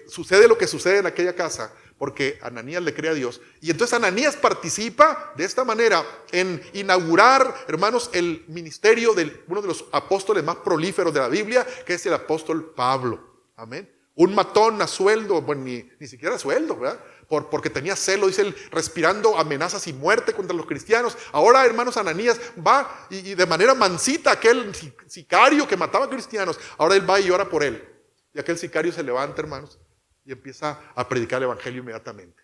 sucede lo que sucede en aquella casa, porque Ananías le cree a Dios. Y entonces Ananías participa de esta manera en inaugurar, hermanos, el ministerio de uno de los apóstoles más prolíferos de la Biblia, que es el apóstol Pablo. Amén. Un matón a sueldo, bueno, ni siquiera a sueldo, ¿verdad? Porque tenía celo, dice él, respirando amenazas y muerte contra los cristianos. Ahora, hermanos, Ananías va y de manera mansita, aquel sicario que mataba cristianos, ahora él va y ora por él. Y aquel sicario se levanta, hermanos, y empieza a predicar el evangelio inmediatamente.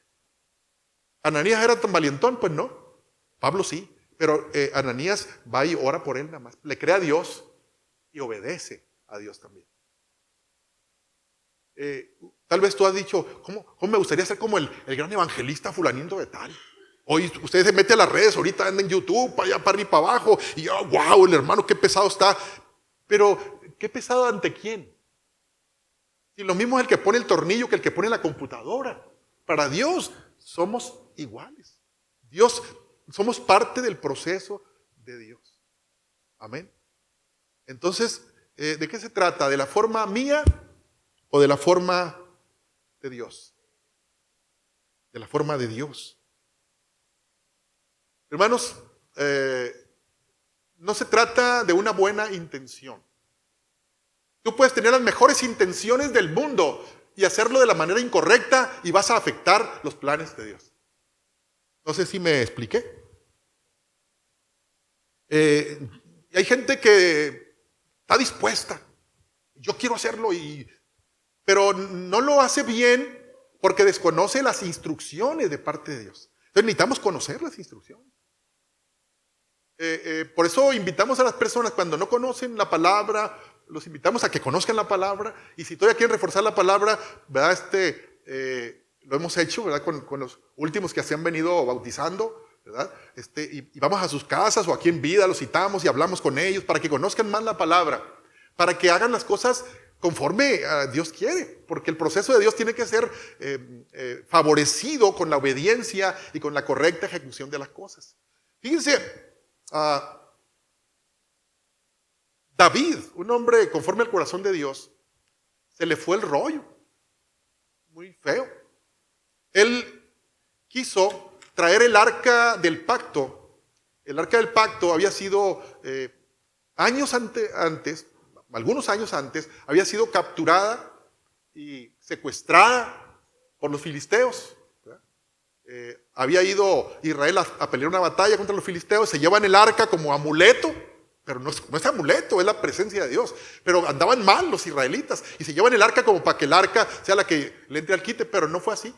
¿Ananías era tan valientón? Pues no. Pablo sí, pero Ananías va y ora por él nada más. Le cree a Dios y obedece a Dios también. Tal vez tú has dicho, ¿cómo me gustaría ser como el gran evangelista fulanito de tal? Hoy usted se mete a las redes, ahorita anda en YouTube, para allá, para arriba y para abajo, y wow, el hermano, qué pesado está. Pero, ¿qué pesado ante quién? Si lo mismo es el que pone el tornillo que el que pone la computadora. Para Dios somos iguales. Dios, somos parte del proceso de Dios. Amén. Entonces, ¿de qué se trata? ¿De la forma mía o de la forma de Dios? De la forma de Dios. Hermanos, no se trata de una buena intención. Tú puedes tener las mejores intenciones del mundo y hacerlo de la manera incorrecta y vas a afectar los planes de Dios. No sé si me expliqué. Hay gente que está dispuesta. Yo quiero hacerlo, pero no lo hace bien porque desconoce las instrucciones de parte de Dios. Entonces necesitamos conocer las instrucciones. Por eso invitamos a las personas cuando no conocen la palabra, los invitamos a que conozcan la palabra, y si todavía quieren reforzar la palabra, ¿verdad? Lo hemos hecho, ¿verdad? Con los últimos que se han venido bautizando, ¿verdad? Y vamos a sus casas o aquí en vida, los citamos y hablamos con ellos para que conozcan más la palabra, para que hagan las cosas conforme a Dios quiere, porque el proceso de Dios tiene que ser favorecido con la obediencia y con la correcta ejecución de las cosas. Fíjense, David, un hombre conforme al corazón de Dios, se le fue el rollo, muy feo. Él quiso traer el arca del pacto. El arca del pacto había sido algunos años antes, había sido capturada y secuestrada por los filisteos. Había ido Israel a pelear una batalla contra los filisteos, se llevan el arca como amuleto, pero no es amuleto, es la presencia de Dios. Pero andaban mal los israelitas y se llevan el arca como para que el arca sea la que le entre al quite, pero no fue así.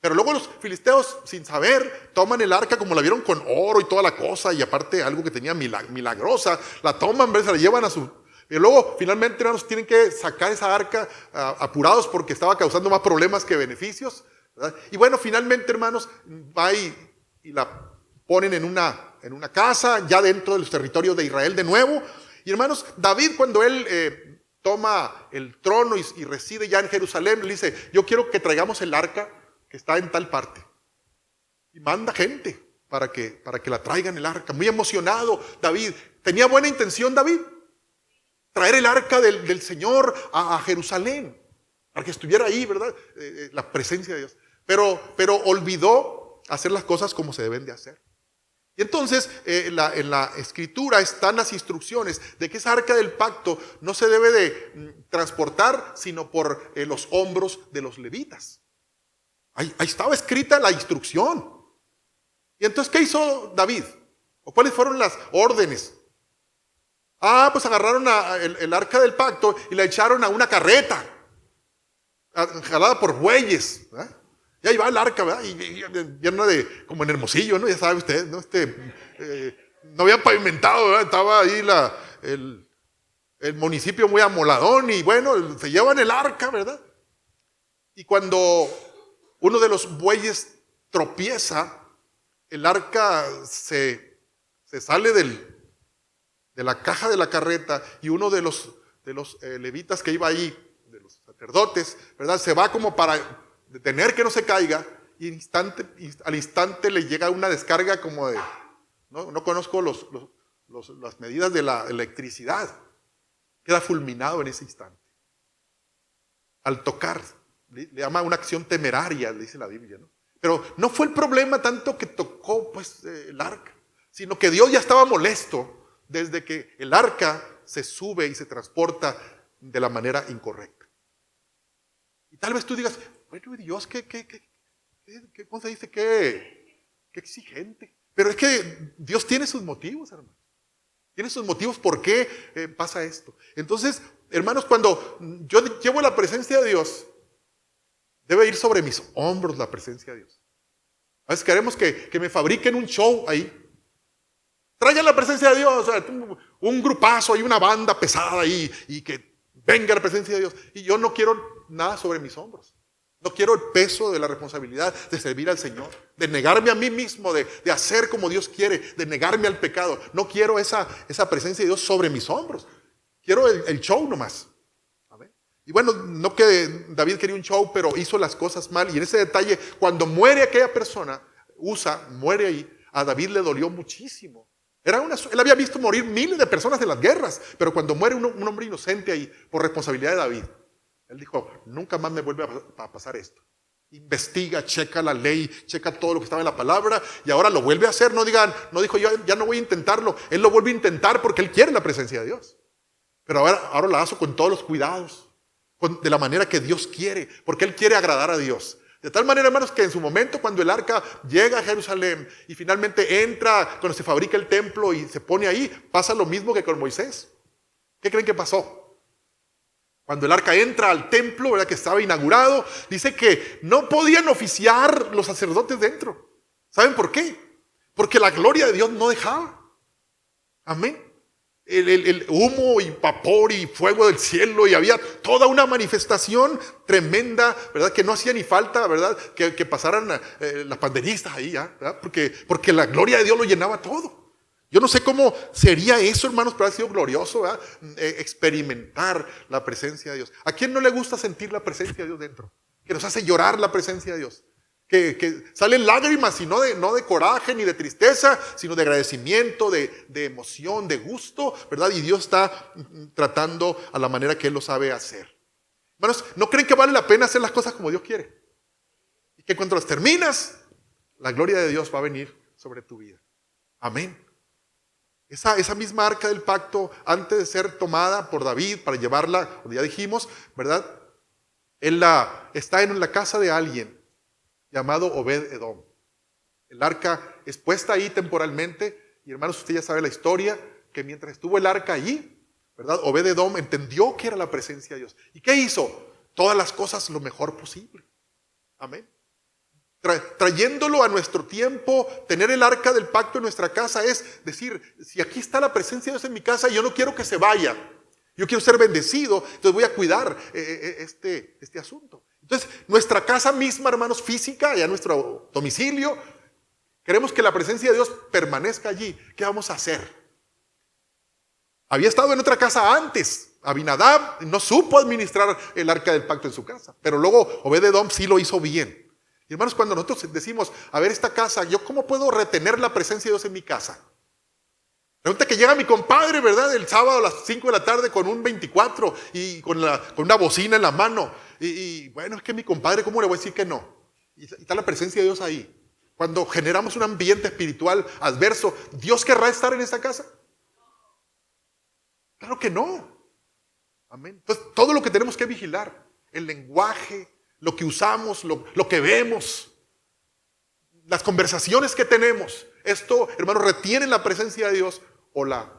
Pero luego los filisteos, sin saber, toman el arca como la vieron con oro y toda la cosa, y aparte algo que tenía milagrosa, la toman, se la llevan a su... Y luego finalmente, hermanos, tienen que sacar esa arca apurados porque estaba causando más problemas que beneficios, ¿verdad? Y bueno, finalmente, hermanos, va y la ponen en una casa, ya dentro de los territorios de Israel de nuevo. Y hermanos, David, cuando él toma el trono y reside ya en Jerusalén, le dice, yo quiero que traigamos el arca que está en tal parte. Y manda gente para que la traigan el arca. Muy emocionado David. ¿Tenía buena intención David? Traer el arca del Señor a Jerusalén, para que estuviera ahí, ¿verdad? La presencia de Dios. Pero olvidó hacer las cosas como se deben de hacer. Y entonces en la escritura están las instrucciones de que esa arca del pacto no se debe de transportar, sino por los hombros de los levitas. Ahí estaba escrita la instrucción. Y entonces, ¿qué hizo David? ¿O cuáles fueron las órdenes? Pues agarraron el arca del pacto y la echaron a una carreta, jalada por bueyes, ¿verdad? Y ahí va el arca, ¿verdad? Y llena de, como en Hermosillo, ¿no? Ya sabe usted, ¿no? No había pavimentado, ¿verdad? Estaba ahí el municipio muy amoladón y bueno, se llevan el arca, ¿verdad? Y cuando uno de los bueyes tropieza, el arca se sale de la caja de la carreta y uno de los levitas que iba ahí, de los sacerdotes, ¿verdad? Se va como para detener que no se caiga y al instante le llega una descarga como de, no conozco las medidas de la electricidad, queda fulminado en ese instante. Al tocar, le llama una acción temeraria, le dice la Biblia, ¿no? Pero no fue el problema tanto que tocó pues el arca, sino que Dios ya estaba molesto desde que el arca se sube y se transporta de la manera incorrecta. Y tal vez tú digas, bueno, Dios, ¿qué cosa dice? ¿Qué exigente? Pero es que Dios tiene sus motivos, hermano. Tiene sus motivos por qué pasa esto. Entonces, hermanos, cuando yo llevo la presencia de Dios, debe ir sobre mis hombros la presencia de Dios. A veces queremos que me fabriquen un show ahí. Traigan la presencia de Dios, o sea, un grupazo y una banda pesada ahí y que venga la presencia de Dios. Y yo no quiero nada sobre mis hombros. No quiero el peso de la responsabilidad de servir al Señor, de negarme a mí mismo, de hacer como Dios quiere, de negarme al pecado. No quiero esa presencia de Dios sobre mis hombros. Quiero el show nomás. ¿Amén? Y bueno, no que David quería un show, pero hizo las cosas mal. Y en ese detalle, cuando muere aquella persona, muere ahí, a David le dolió muchísimo. Él había visto morir miles de personas en las guerras, pero cuando muere un hombre inocente ahí, por responsabilidad de David, él dijo, nunca más me vuelve a pasar esto. investiga, checa la ley, checa todo lo que estaba en la palabra y ahora lo vuelve a hacer. No dijo yo ya no voy a intentarlo. Él lo vuelve a intentar porque él quiere la presencia de Dios. Pero ahora la hace con todos los cuidados, de la manera que Dios quiere, porque él quiere agradar a Dios. De tal manera, hermanos, que en su momento cuando el arca llega a Jerusalén y finalmente entra, cuando se fabrica el templo y se pone ahí, pasa lo mismo que con Moisés. ¿Qué creen que pasó? Cuando el arca entra al templo, ¿verdad?, que estaba inaugurado, dice que no podían oficiar los sacerdotes dentro. ¿Saben por qué? Porque la gloria de Dios no dejaba. Amén. El humo y vapor y fuego del cielo, y había toda una manifestación tremenda, ¿verdad? Que no hacía ni falta, ¿verdad? Que pasaran las panderistas ahí, ¿verdad? Porque la gloria de Dios lo llenaba todo. Yo no sé cómo sería eso, hermanos, pero ha sido glorioso, ¿verdad? Experimentar la presencia de Dios. ¿A quién no le gusta sentir la presencia de Dios dentro? Que nos hace llorar la presencia de Dios. Que salen lágrimas, y no de coraje ni de tristeza, sino de agradecimiento, de emoción, de gusto, ¿verdad? Y Dios está tratando a la manera que Él lo sabe hacer. Hermanos, ¿no creen que vale la pena hacer las cosas como Dios quiere? Y que cuando las terminas, la gloria de Dios va a venir sobre tu vida. Amén. Esa misma arca del pacto, antes de ser tomada por David para llevarla, como ya dijimos, ¿verdad? Está en la casa de alguien llamado Obed-Edom. El arca es puesta ahí temporalmente, y hermanos, usted ya sabe la historia, que mientras estuvo el arca allí, ¿verdad?, Obed-Edom entendió que era la presencia de Dios. ¿Y qué hizo? Todas las cosas lo mejor posible. Amén. Trayéndolo a nuestro tiempo, tener el arca del pacto en nuestra casa es decir, si aquí está la presencia de Dios en mi casa, yo no quiero que se vaya, yo quiero ser bendecido, entonces voy a cuidar este asunto. Entonces, nuestra casa misma, hermanos, física, ya nuestro domicilio, queremos que la presencia de Dios permanezca allí. ¿Qué vamos a hacer? Había estado en otra casa antes. Abinadab no supo administrar el arca del pacto en su casa, pero luego Obed-Edom sí lo hizo bien. Y hermanos, cuando nosotros decimos, a ver, esta casa, ¿yo cómo puedo retener la presencia de Dios en mi casa? Pregunta que llega mi compadre, ¿verdad?, el sábado a las 5 de la tarde con un 24 y con una bocina en la mano. Y bueno, es que mi compadre, ¿cómo le voy a decir que no? Y está la presencia de Dios ahí. Cuando generamos un ambiente espiritual adverso, ¿Dios querrá estar en esta casa? Claro que no. Amén. Entonces, todo lo que tenemos que vigilar, el lenguaje, lo que usamos, lo que vemos, las conversaciones que tenemos, esto, hermanos, retiene la presencia de Dios o la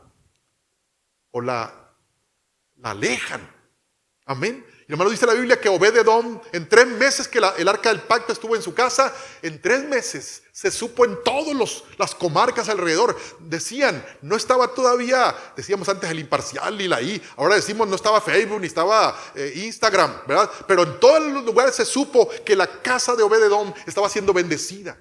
alejan. Amén. Y hermano, dice la Biblia que Obed-Edom, en 3 meses que el arca del pacto estuvo en su casa, en 3 meses se supo en todas las comarcas alrededor. Decían, no estaba todavía, decíamos antes el Imparcial y la I, ahora decimos no estaba Facebook ni estaba Instagram, ¿verdad? Pero en todos los lugares se supo que la casa de Obed-Edom estaba siendo bendecida.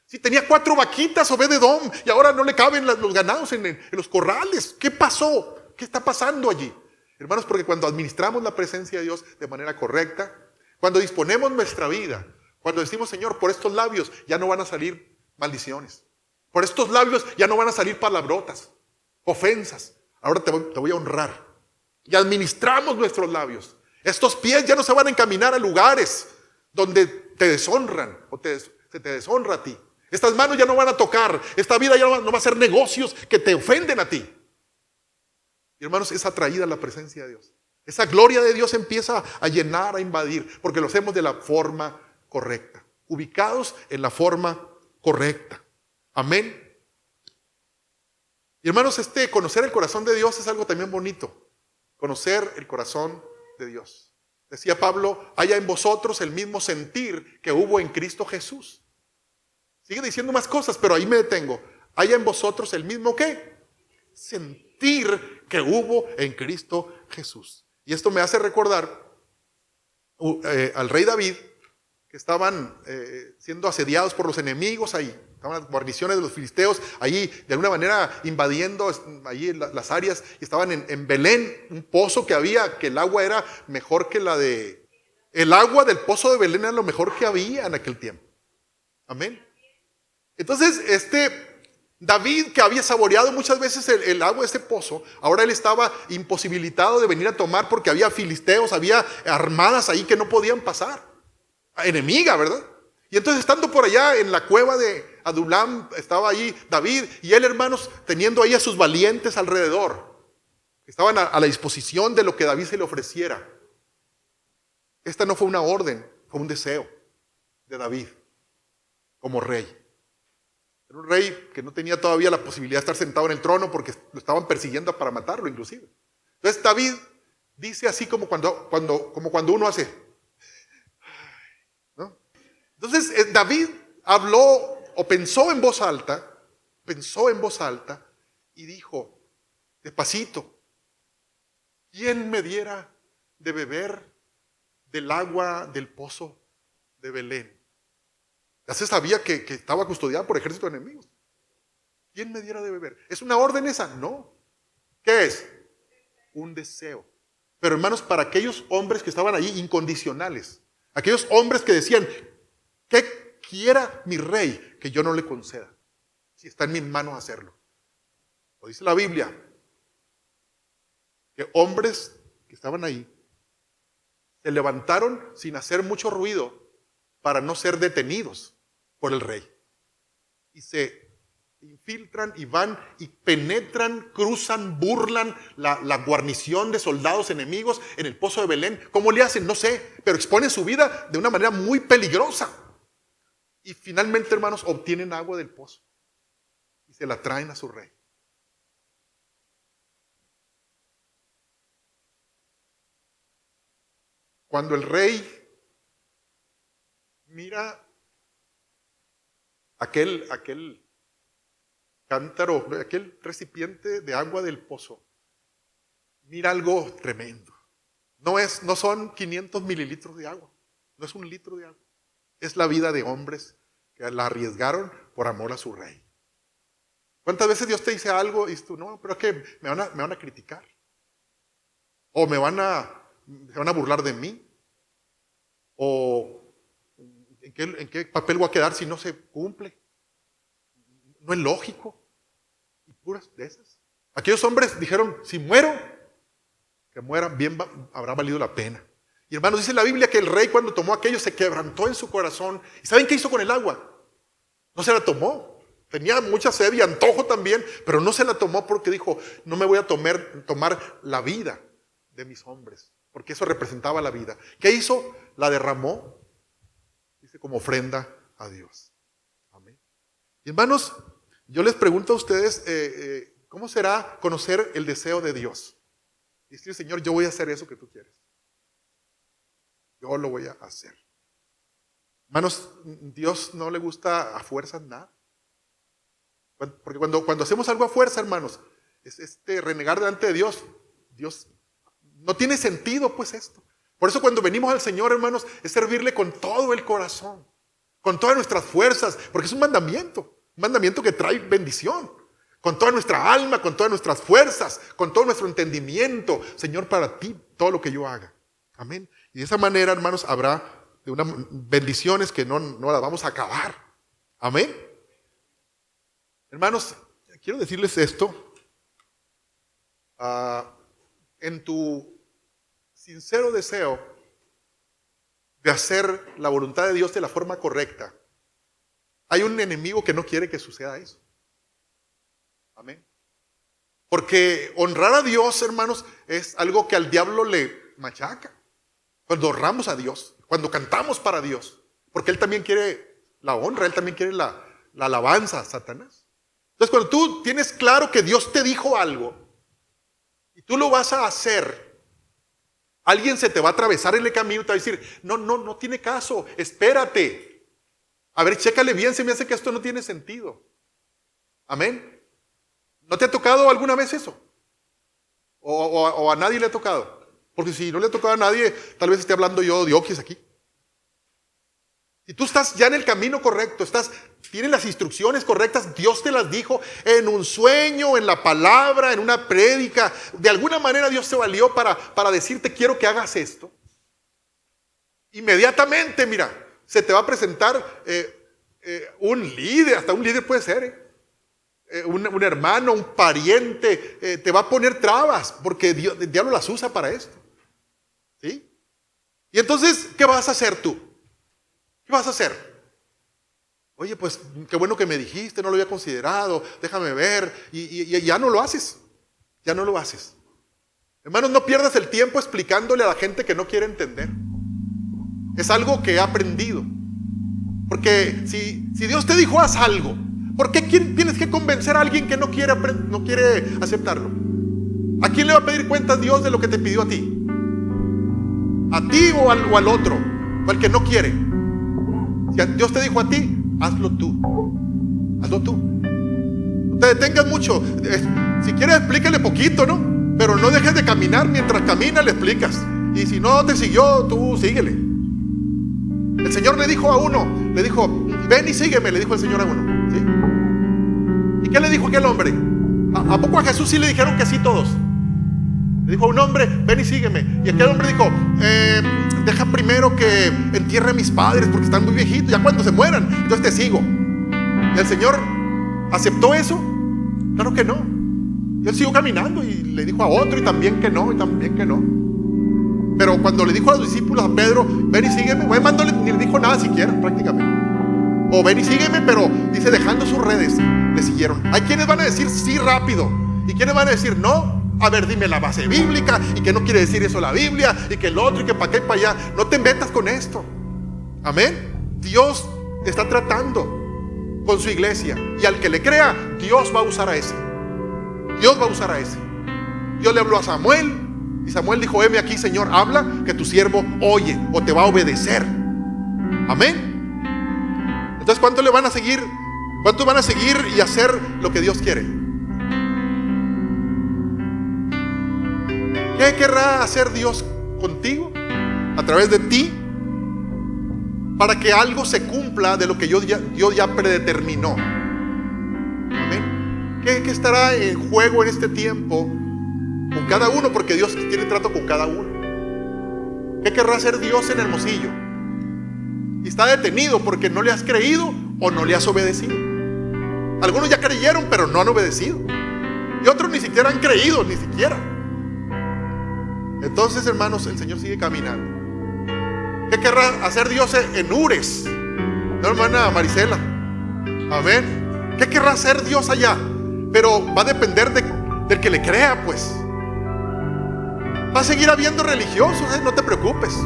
Sí, tenía 4 vaquitas Obed-Edom y ahora no le caben los ganados en los corrales. ¿Qué pasó? ¿Qué está pasando allí? Hermanos, porque cuando administramos la presencia de Dios de manera correcta, cuando disponemos nuestra vida, cuando decimos, Señor, por estos labios ya no van a salir maldiciones, por estos labios ya no van a salir palabrotas, ofensas, ahora te voy a honrar. Y administramos nuestros labios. Estos pies ya no se van a encaminar a lugares donde te deshonran o se te deshonra a ti. Estas manos ya no van a tocar, esta vida ya no va a hacer negocios que te ofenden a ti. Y hermanos, es atraída a la presencia de Dios. Esa gloria de Dios empieza a llenar, a invadir, porque lo hacemos de la forma correcta, ubicados en la forma correcta. Amén. Y hermanos, conocer el corazón de Dios es algo también bonito. Conocer el corazón de Dios. Decía Pablo, haya en vosotros el mismo sentir que hubo en Cristo Jesús. Sigue diciendo más cosas, pero ahí me detengo. Haya en vosotros el mismo ¿qué? Sentir que hubo en Cristo Jesús. Y esto me hace recordar al rey David, que estaban siendo asediados por los enemigos ahí. Estaban las guarniciones de los filisteos allí, de alguna manera invadiendo allí las áreas, y estaban en Belén, un pozo que había, que el agua era mejor que el agua del pozo de Belén era lo mejor que había en aquel tiempo. Amén. Entonces, David, que había saboreado muchas veces el agua de ese pozo, ahora él estaba imposibilitado de venir a tomar porque había filisteos, había armadas ahí que no podían pasar. enemiga, ¿verdad? Y entonces estando por allá en la cueva de Adulam, estaba ahí David y él, hermanos, teniendo ahí a sus valientes alrededor. Estaban a la disposición de lo que David se le ofreciera. Esta no fue una orden, fue un deseo de David como rey. Era un rey que no tenía todavía la posibilidad de estar sentado en el trono porque lo estaban persiguiendo para matarlo inclusive. Entonces David dice así como cuando uno hace, ¿no? Entonces David habló o pensó en voz alta y dijo, despacito, ¿quién me diera de beber del agua del pozo de Belén? Ya se sabía que estaba custodiada por ejércitos enemigos. ¿Quién me diera de beber? ¿Es una orden esa? No. ¿Qué es? Un deseo. Pero hermanos, para aquellos hombres que estaban ahí incondicionales, aquellos hombres que decían, ¿qué quiera mi rey que yo no le conceda? Si está en mis manos hacerlo. Lo dice la Biblia, que hombres que estaban ahí se levantaron sin hacer mucho ruido para no ser detenidos por el rey. Y se infiltran y van y penetran, cruzan, burlan la guarnición de soldados enemigos en el pozo de Belén. ¿Cómo le hacen? No sé, pero exponen su vida de una manera muy peligrosa. Y finalmente, hermanos, obtienen agua del pozo y se la traen a su rey. Cuando el rey mira aquel cántaro, aquel recipiente de agua del pozo, mira algo tremendo. No son 500 mililitros de agua, no es un litro de agua. Es la vida de hombres que la arriesgaron por amor a su rey. ¿Cuántas veces Dios te dice algo y dices tú, no, pero es que me van a criticar? O se van a burlar de mí. O ¿en qué papel voy a quedar si no se cumple? No es lógico. Y puras de esas. Aquellos hombres dijeron, si muero, que muera, bien habrá valido la pena. Y hermanos, dice la Biblia que el rey cuando tomó aquello se quebrantó en su corazón. ¿Y saben qué hizo con el agua? No se la tomó. Tenía mucha sed y antojo también, pero no se la tomó porque dijo, no me voy a tomar la vida de mis hombres, porque eso representaba la vida. ¿Qué hizo? La derramó, dice, como ofrenda a Dios. Amén. Y hermanos, yo les pregunto a ustedes, ¿cómo será conocer el deseo de Dios? Y decir, Señor, yo voy a hacer eso que tú quieres. Yo lo voy a hacer. Hermanos, Dios no le gusta a fuerzas nada. Porque cuando hacemos algo a fuerza, hermanos, es renegar delante de Dios. Dios no tiene sentido, pues, esto. Por eso cuando venimos al Señor, hermanos, es servirle con todo el corazón, con todas nuestras fuerzas, porque es un mandamiento que trae bendición, con toda nuestra alma, con todas nuestras fuerzas, con todo nuestro entendimiento. Señor, para ti, todo lo que yo haga. Amén. Y de esa manera, hermanos, habrá bendiciones que no las vamos a acabar. Amén. Hermanos, quiero decirles esto. En tu sincero deseo de hacer la voluntad de Dios de la forma correcta, hay un enemigo que no quiere que suceda eso. Amén. Porque honrar a Dios, hermanos, es algo que al diablo le machaca. Cuando honramos a Dios, cuando cantamos para Dios, porque Él también quiere la honra, Él también quiere la alabanza a Satanás. Entonces, cuando tú tienes claro que Dios te dijo algo y tú lo vas a hacer, alguien se te va a atravesar en el camino y te va a decir, no tiene caso, espérate. A ver, chécale bien, se me hace que esto no tiene sentido. Amén. ¿No te ha tocado alguna vez eso? ¿O a nadie le ha tocado? Porque si no le ha tocado a nadie, tal vez esté hablando yo de oquis aquí. Si tú estás ya en el camino correcto, tienes las instrucciones correctas, Dios te las dijo en un sueño, en la palabra, en una prédica. De alguna manera Dios se valió para decirte, quiero que hagas esto. Inmediatamente, mira, se te va a presentar un líder, hasta un líder puede ser, un hermano, un pariente, te va a poner trabas, porque el diablo las usa para esto. ¿Sí? Y entonces, ¿qué vas a hacer tú? vas a hacer? Oye, pues qué bueno que me dijiste, no lo había considerado, déjame ver, y ya no lo haces, ya no lo haces. Hermanos, no pierdas el tiempo explicándole a la gente que no quiere entender. Es algo que he aprendido. Porque si Dios te dijo haz algo, ¿por qué tienes que convencer a alguien que no quiere aceptarlo? ¿A quién le va a pedir cuentas Dios de lo que te pidió a ti? ¿A ti o al otro? ¿O al que no quiere? Si Dios te dijo a ti, hazlo tú. Hazlo tú. No te detengas mucho. Si quieres, explícale poquito, ¿no? Pero no dejes de caminar. Mientras camina le explicas. Y si no te siguió, tú síguele. El Señor le dijo a uno, le dijo, ven y sígueme, le dijo el Señor a uno, ¿sí? ¿Y qué le dijo aquel hombre? ¿A poco a Jesús sí le dijeron que sí todos? Le dijo a un hombre, ven y sígueme. Y aquel hombre dijo, deja primero que entierre a mis padres porque están muy viejitos, ya cuando se mueran, entonces te sigo. ¿Y el Señor aceptó eso? Claro que no. Y él siguió caminando y le dijo a otro y también que no, y también que no. Pero cuando le dijo a los discípulos, a Pedro, ven y sígueme, bueno, ni le dijo nada siquiera prácticamente. O ven y sígueme, pero dice, dejando sus redes, le siguieron. Hay quienes van a decir sí rápido y quienes van a decir no. A ver, dime la base bíblica y que no quiere decir eso la Biblia y que el otro y que para acá y para allá. No te metas con esto. Amén. Dios está tratando con su iglesia y al que le crea, Dios va a usar a ese. Dios va a usar a ese. Dios le habló a Samuel y Samuel dijo, heme aquí, Señor, habla que tu siervo oye o te va a obedecer. Amén. Entonces, ¿cuántos le van a seguir? ¿Cuántos van a seguir y hacer lo que Dios quiere? ¿Qué querrá hacer Dios contigo a través de ti para que algo se cumpla de lo que Dios ya predeterminó? Amén. ¿Qué estará en juego en este tiempo con cada uno? Porque Dios tiene trato con cada uno. ¿Qué querrá hacer Dios en Hermosillo? Y está detenido porque no le has creído o no le has obedecido. Algunos ya creyeron pero no han obedecido. Y otros ni siquiera han creído, ni siquiera. Entonces, hermanos, el Señor sigue caminando. ¿Qué querrá hacer Dios en Ures? ¿No, hermana Marisela? Amén. ¿Qué querrá hacer Dios allá? Pero va a depender del que le crea, pues. Va a seguir habiendo religiosos, no te preocupes.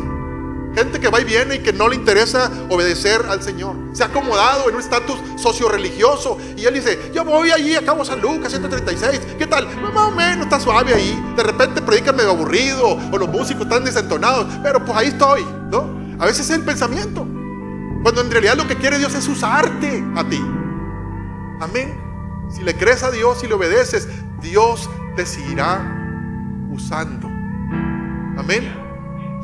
Gente que va y viene y que no le interesa obedecer al Señor. Se ha acomodado en un estatus socio-religioso. Y él dice, yo voy allí a Cabo San Lucas 136. ¿Qué tal? Más o menos, está suave ahí. De repente predica medio aburrido o los músicos están desentonados. Pero pues ahí estoy, ¿no? A veces es el pensamiento. Cuando en realidad lo que quiere Dios es usarte a ti. Amén. Si le crees a Dios y le obedeces, Dios te seguirá usando. Amén.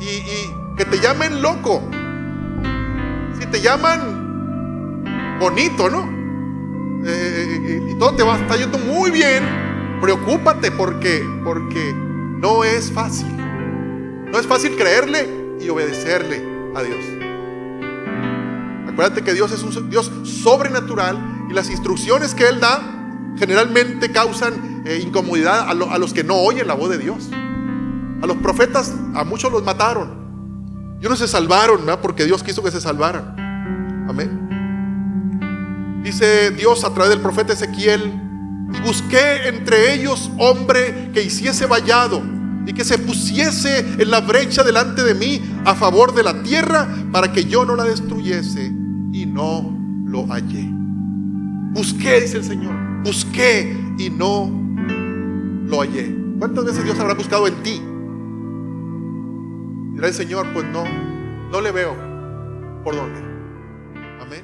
Y que te llamen loco, si te llaman bonito, ¿no? Y todo te va a estar yendo muy bien, preocúpate porque no es fácil. No es fácil creerle y obedecerle a Dios. Acuérdate que Dios es un Dios sobrenatural y las instrucciones que Él da generalmente causan incomodidad a los que no oyen la voz de Dios. A los profetas, a muchos los mataron. Y unos se salvaron, ¿verdad? Porque Dios quiso que se salvaran. Amén. Dice Dios a través del profeta Ezequiel: y busqué entre ellos hombre que hiciese vallado y que se pusiese en la brecha delante de mí a favor de la tierra, para que yo no la destruyese, y no lo hallé. Busqué, dice el Señor, busqué y no lo hallé. ¿Cuántas veces Dios habrá buscado en ti? Dirá el Señor, pues no le veo por dónde. Amén.